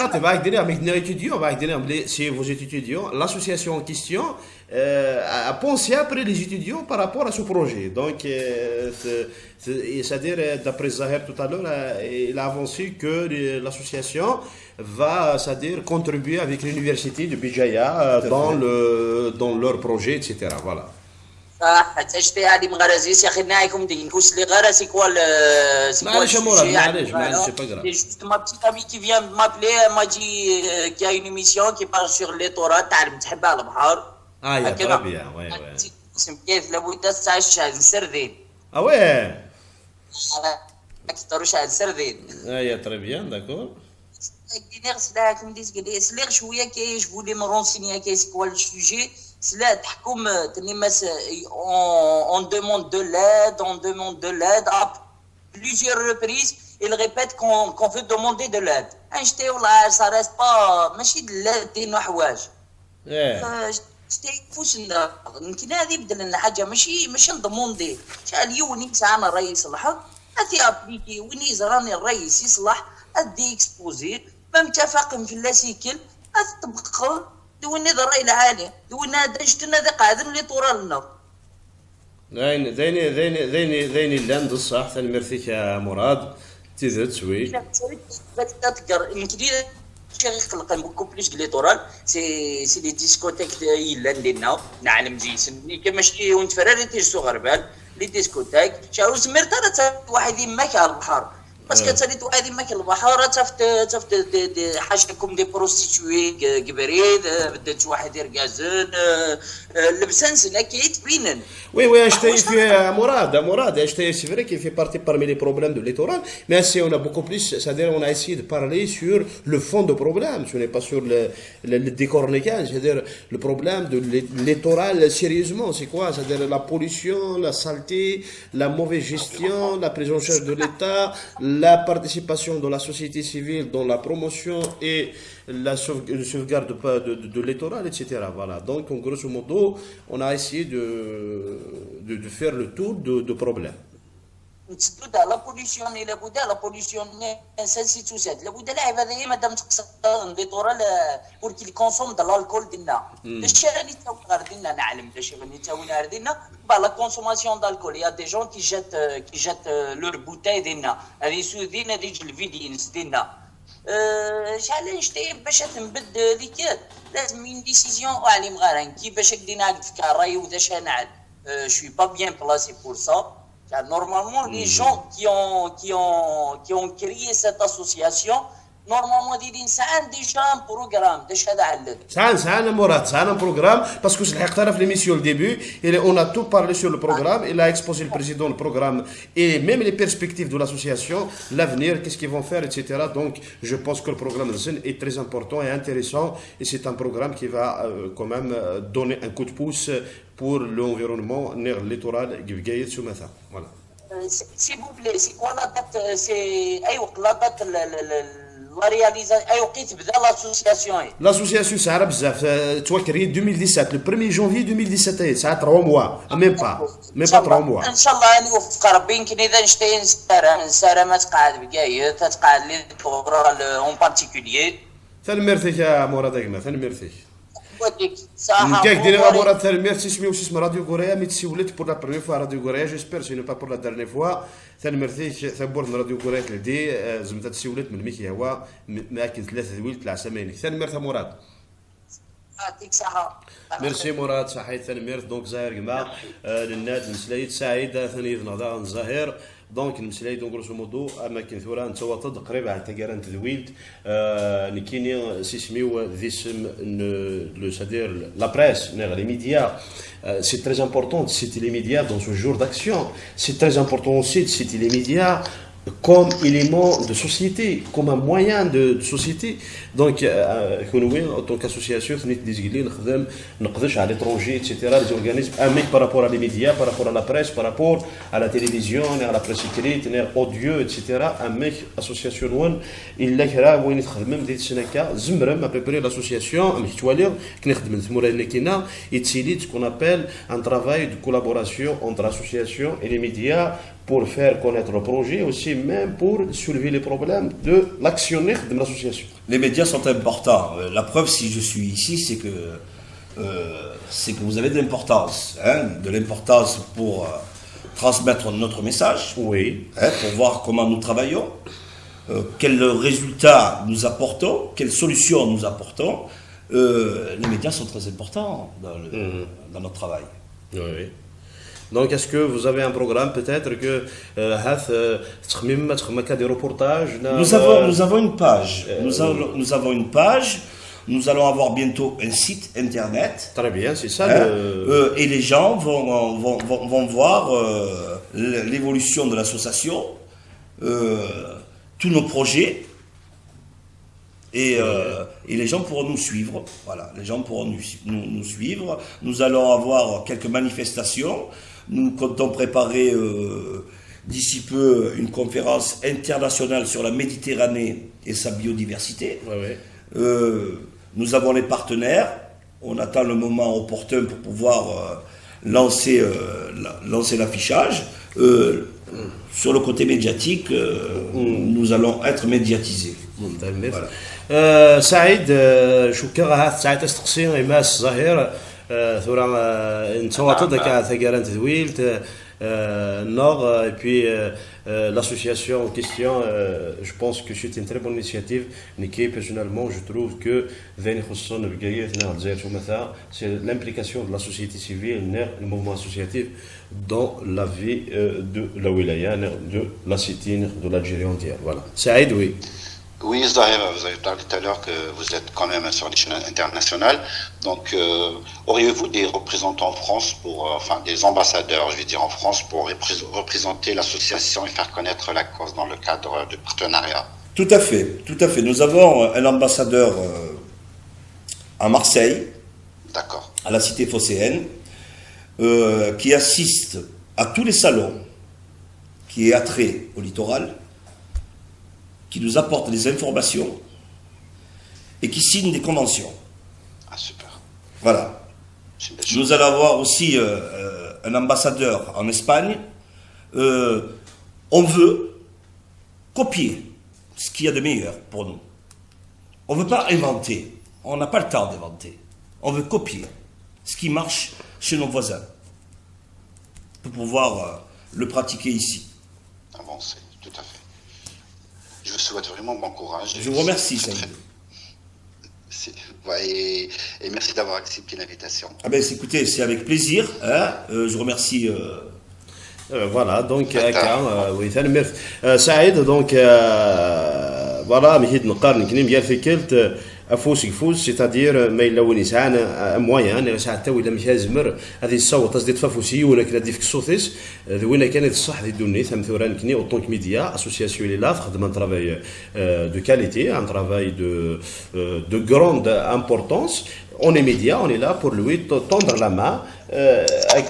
si vous êtes étudiant, l'association en question a pensé après les étudiants par rapport à ce projet. Donc, c'est-à-dire, d'après Zahir tout à l'heure, il a avancé que l'association va, c'est-à-dire, contribuer avec l'université de Béjaïa dans leur projet, etc. Voilà. C'est juste ma petite amie qui vient de m'appeler, elle m'a dit qu'il y a une émission qui parle sur les Torahs, تعلم تحبها البحر. Ah, il y a très bien, ouais. كيف لابد تسعى الشهد سردين. Ah ouais. أكثر شهد سردين. Ah, il y a très bien, d'accord. Je voulais me renseigner c'est quoi le sujet. On demande de l'aide à plusieurs reprises. Il répète qu'on veut demander de l'aide. Ça reste pas ماشي de l'aide دينا حوايج. فوش يمكن هذه يبدل لنا حاجه ماشي نضموندي شحال يوني ساعه الرئيس يصلحها هاتي ابليكي وين راني الرئيس يصلح ادي اكسبوزي ما متفقين في اللاسيكل اطبق دويني الراي العالي دوينا درجتنا ذا قاعدين اللي طورالنا ذيني لاند الصح ثاني مرثيك يا مراد تزيد سوي يخلق beaucoup plus que littoral c'est les discothèques اللي عندنا نعلم جيسن كما شتي وانت فراري تيجسو غربال لي ديسكوتيك شاو زمرت واحد يماك على البحر باسكو تريدو هذه ما كاين البحاره تفت حاجتكم دي بروستيتوي كبريد بدات واحد يرقازن لبسان لكيت بينن. Oui, acheter Mourad, c'est vrai qu'il fait partie parmi les problèmes de littoral, mais si on a beaucoup plus, c'est-à-dire on a essayé de parler sur le fond du problème, ce n'est pas sur le décorniquage, c'est-à-dire le problème de littoral sérieusement, c'est quoi? C'est-à-dire la pollution, la saleté, la mauvaise gestion, la prise en charge de l'État, la participation de la société civile dans la promotion et la sauvegarde de littoral, etc. Voilà. Donc, en grosso modo, on a essayé de faire le tour de problèmes. نتسدد على بوليسيون الى بدا لا بوليسيون سنسيتو ساد لابد لاعب هذايا مادام تقصد ليطورال بور كي كونسوم د الكول ديالنا داكشي غادي تاو غير ديالنا نعلم داكشي غادي تاو غير ديالنا با لا كونسوماسيون د الكول يا دي جون كي جات لور بوتاي ديالنا هذه سودين هذه الفيدينس ديالنا شحال نشتي باش تنبد ديك لازم من ديسيزيون عليم غارن كي باش كدينا هكا في الراي ودا شنعل شوي با بيان بلاسي بور سا. Normalement, les gens qui ont créé cette association, normalement, ils ont déjà un programme. C'est un Mourad, c'est un programme, parce que c'est l'émission au début, et on a tout parlé sur le programme, il a exposé le président le programme, et même les perspectives de l'association, l'avenir, qu'est-ce qu'ils vont faire, etc. Donc, je pense que le programme est très important et intéressant, et c'est un programme qui va quand même donner un coup de pouce pour l'environnement littoral Givgaït Soumatha. Voilà. S'il vous plaît, c'est quoi la date? C'est la date la réalisation. L'association. L'association, c'est arabe, tu vois, créé 2017, le 1er janvier 2017, ça a 3 mois, même pas 3 mois. Inch'Allah, nous فربين يمكن إذا نشتي نسارة ما تقعد بقاية تقعد لي تورال en particulier. ثلمرتك يا مراد أجمع ثلمرتك. كيك دير مراد ثلمرتك اسمه راديو غوريا مي تسولت pour la première fois راديو غوريا j'espère ce n'est pas pour la dernière fois ثلمرتك ثبورت راديو غوريا كلدي زمت تسولت من ميكي هو ما كاين 3 دويل طلع سماني ثلمرت مراد. يعطيك صحة. ميرسي مراد صحيت ثلمرت دونك زاهر جماعة للناس المسلايد سعيدة ثاني نهضة زاهر دونك المسلايد غروسو مودو اماكن ثوران تواتد قريبه على تقارن تذويلت نكيني سيسميو ذيسم لو سادير لا بريس لي ميديا c'est très important de citer les médias dans ce jour d'action. C'est très important aussi de citer les médias comme élément de société, comme un moyen de société. Donc, en tant qu'association, nous à l'étranger, etc., les organismes, par rapport à les médias, par rapport à la presse, par rapport à la télévision, à la presse écrite, à l'audio, etc., un mec, association, il a créé, où il est même des Sénéca, Zimrem, à peu près l'association, un mec, tu vois, c'est ce qu'on appelle un travail de collaboration entre l'association et les médias pour faire connaître le projet, aussi même pour soulever les problèmes de l'actionnaire de l'association. Les médias sont importants. La preuve, si je suis ici, c'est que vous avez de l'importance pour transmettre notre message, oui, pour voir comment nous travaillons, quels résultats nous apportons, quelles solutions nous apportons. Les médias sont très importants dans notre travail. Oui. Donc, est-ce que vous avez un programme peut-être que des reportages? Nous avons une page. Nous avons une page. Nous allons avoir bientôt un site internet. Très bien, c'est ça. Et les gens vont voir l'évolution de l'association, tous nos projets. Et les gens pourront nous suivre. Voilà, les gens pourront nous suivre. Nous allons avoir quelques manifestations. Nous comptons préparer d'ici peu une conférence internationale sur la Méditerranée et sa biodiversité. Ouais. Nous avons les partenaires. On attend le moment opportun pour pouvoir lancer l'affichage. Sur le côté médiatique, nous allons être médiatisés. Voilà. سعيد شكرا سعيد استقصي إماس ظاهر ثورة نتواطد كا ثقارن تذويل Nord, et puis l'association en question, je pense que c'est une très bonne initiative. Mais personnellement, je trouve que c'est l'implication de la société civile, le mouvement associatif dans la vie de la wilaya, de la cité, de l'Algérie entière. Voilà. Saïd, oui. Oui, Zahir, vous avez parlé tout à l'heure que vous êtes quand même sur l'échelle internationale. Donc, auriez-vous des représentants en France, enfin des ambassadeurs, je vais dire en France, pour représenter l'association et faire connaître la cause dans le cadre de partenariat? Tout à fait, tout à fait. Nous avons un ambassadeur à Marseille, d'accord, à la cité phocéenne, qui assiste à tous les salons, qui est attrait au littoral, qui nous apporte des informations et qui signe des conventions. Ah, super. Voilà. Nous allons avoir aussi un ambassadeur en Espagne. On veut copier ce qu'il y a de meilleur pour nous. On ne veut pas inventer. On n'a pas le temps d'inventer. On veut copier ce qui marche chez nos voisins pour pouvoir le pratiquer ici. Avancer, tout à fait. Je vous souhaite vraiment bon courage. Je vous remercie, Saïd. Et merci d'avoir accepté l'invitation. Ah ben, écoutez, c'est avec plaisir. Hein. Je remercie. Voilà, donc, oui, Saïd, donc, voilà, مهيد نقارن كنيم ديال فكرة افوس يفوز سيتادير ما الا وين يسعان مويان ساعه حتى ولا مشى زمر هذه الصوت تصديت فافوسي ولا كلا ديفك الصوتيس وين كانت الصح دي دوني ثم ثوران كني اوطونك ميديا اسوسياسيون لي لاف خدم ان ترافاي دو كاليتي ان ترافاي دو غروند امبورطونس on est média, on est là pour lui tendre la main.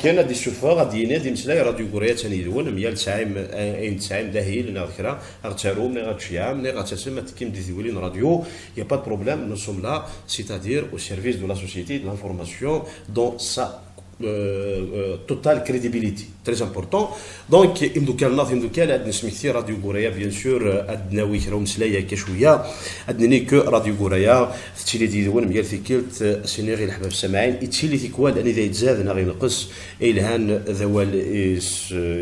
كان هاد الشوفه غادي ينادي مسلاي راديو كوريا ثاني يدون 190 داهيل ناخرا غتشارو من غتشيام من غتسمى كيم ديزولين راديو y a pas de problème, nous sommes là, c'est-à-dire au service de la société de l'information dans sa totale crédibilité, très important. Donc imdouka الناظ imdouka عندنا سميتي راديو كوريا بيان سور عندنا ويكرا مسلايه كشويه عندنا كو راديو كوريا تشيلي ديدون ميال فيكلت سينيغي الحباب سمعين تشيلي تيكوال اني ذا يتزاد غير نقص الهان ذوال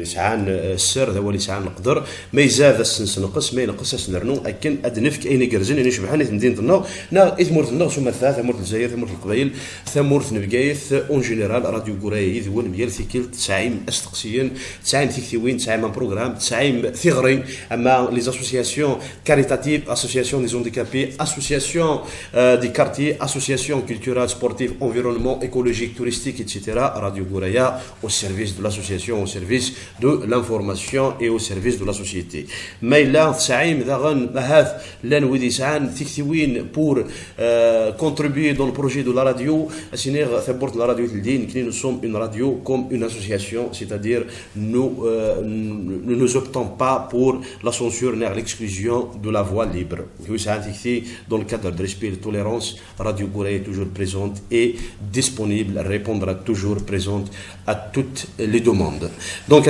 يسعان السر ذوال يسعان نقدر ما يزاد السنس نقص ما ينقص اسنرنو اكن ادنفك اين كرزن اني شبحاني مدينه النار نا اثمور النار ثم الثالث ثمور الجزائر ثمور القبائل ثمور نبقايث اون جينيرال راديو كوريا يذون ميال فيكلت 90 استقسيين 90 ثيكتيوين 90 بروغرام 90 ثغرين اما لي اسوسياسيون كاريتاتيف اسوسياسيون دي زونديكابي اسوسياسيون دي كارتيي اسوسياسيون كولتورال سبورتيف انفيرونمون ايكولوجيك توريستيك اتسيتيرا راديو كوريا au service de l'association au service de l'information et au service de la société ما الا 90 داغن هاث لان ودي سعان ثيكتيوين pour contribuer dans le projet de la radio سينيغ ثبورت la radio الدين كني nous sommes une radio comme une association c'est-à-dire nous ne optons pas pour la censure ni l'exclusion de la voix libre. Dans le cadre de respect et de tolérance, Radio Gouray est toujours présente et disponible, répondra toujours présente à toutes les demandes. Donc,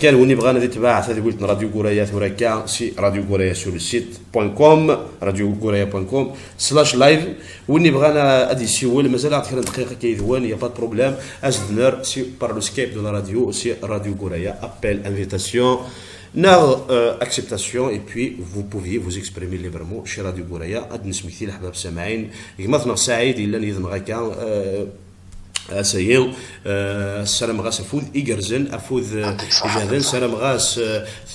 كان وني بغانا نتبع هذه قلت راديو غوريا ثوركا سي راديو غوريا sur le site.com radiogouraya.com/live وني بغانا ادي سيول مازال عاد دقيقه كيدوان يا با de problème asdner si par le Skype de la radio c'est Radio Gouray appel invitation acceptation et puis vous pouviez vous exprimer librement chez Radio Gouray ad نسميتي الحباب سامعين مثلا سعيد الا نيذن غاكا سيل سلام غاس افوذ إيجرزن افوذ جهدن سلام غاس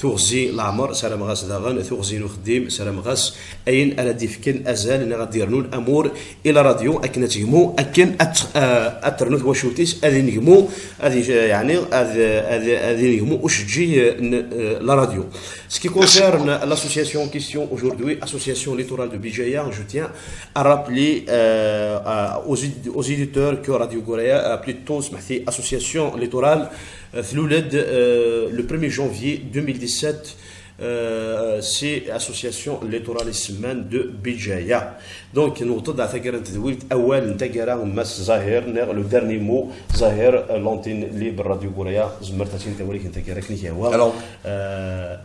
ثوغزي العمر سلام غاس داغن ثوغزي نخدم سلام غاس اين على ديفكن ازال غاديرنو الامور الى راديو اكن تجمو اكن اترنوث وشوتيس ادي نجمو ادي يعني ادي نجمو واش تجي لا راديو Ce qui concerne l'association en question aujourd'hui, Association Littorale de Bijaya, je tiens à rappeler aux éditeurs que Radio Gouray a plutôt Association Littorale le 1er janvier 2017. C'est Association Littorale Semaine de Bijaya. Donc nous avons le dernier mot Zahir l'antenne libre Radio Gouray زمرتين توريك انت كراكني هو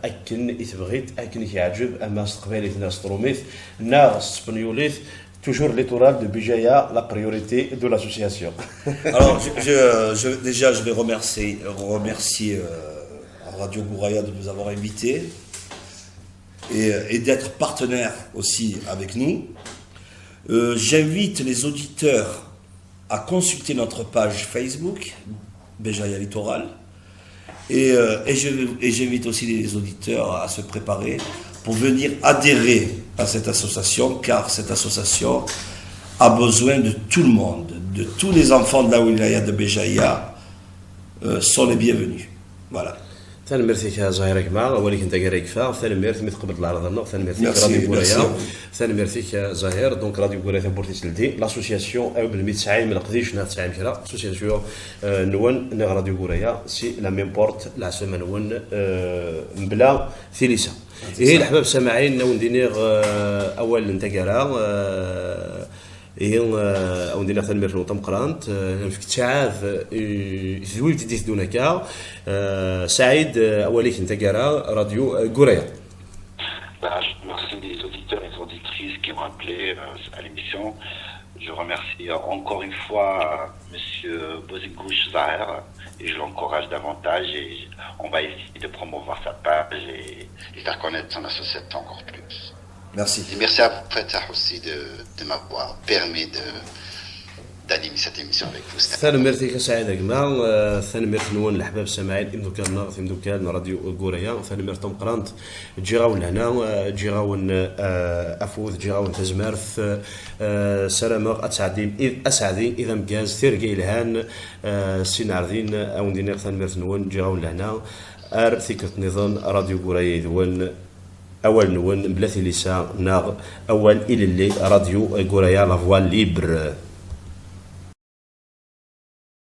اكن اثبغيت اكن يعجب اما استقبالي ناس تروميث ناس اسبانيوليث toujours l'étoile de Bijaya, la priorité de l'association. Alors, déjà, je vais remercier Radio Gouraya de nous avoir invités et d'être partenaire aussi avec nous. J'invite les auditeurs à consulter notre page Facebook, Bijaya Littoral, et j'invite aussi les auditeurs à se préparer pour venir adhérer à cette association, car cette association a besoin de tout le monde, de tous les enfants de la wilaya de Bijaya sont les bienvenus. Voilà. ثاني ميرثيك زهير كما ولكن انت قاري كفا ثاني ميرث مثل قبل العرض ثاني ميرثيك راديو غوريا ثاني ميرثيك زهير دونك راديو غوريا بورتي تلدي لاسوسياسيون او بالميت ساعه ما نقديش نهار ساعه كرا اسوسياسيون نون راديو غوريا سي لا ميم بورت لا سما نون بلا ثيليسا هي الحباب سامعين نون دينير اول انت قرا او ندير مثلا ميرنو طمقرانت فيك تعاف زويل تديت دونك سعيد اوليك انت قرا راديو غوريا. Je remercie les auditeurs et les auditrices qui ont appelé à l'émission. Je remercie encore une fois Monsieur Bozigouch Zahir et je l'encourage davantage et on va essayer de promouvoir sa page et faire connaître son association encore plus. Merci. Et merci à Fatah aussi de m'avoir permis d'animer cette émission avec vous. ثاني ميرثيك سعيد كما ثاني ميرث نون الحباب سامعين إمدو كان راديو غوريا ثاني ميرث طمقرانت جيراون هنا جيراون أفوذ جيراون تزمارث سلامة أسعدين إذا مجاز ثيرقي الهان سيناردين أو ندير ثاني ميرث نون جيراون هنا ثيكت نظام راديو غوريا يدون أول نون بلاثي لسا ناغ أول إلى اللي راديو غوريا لافوال ليبر.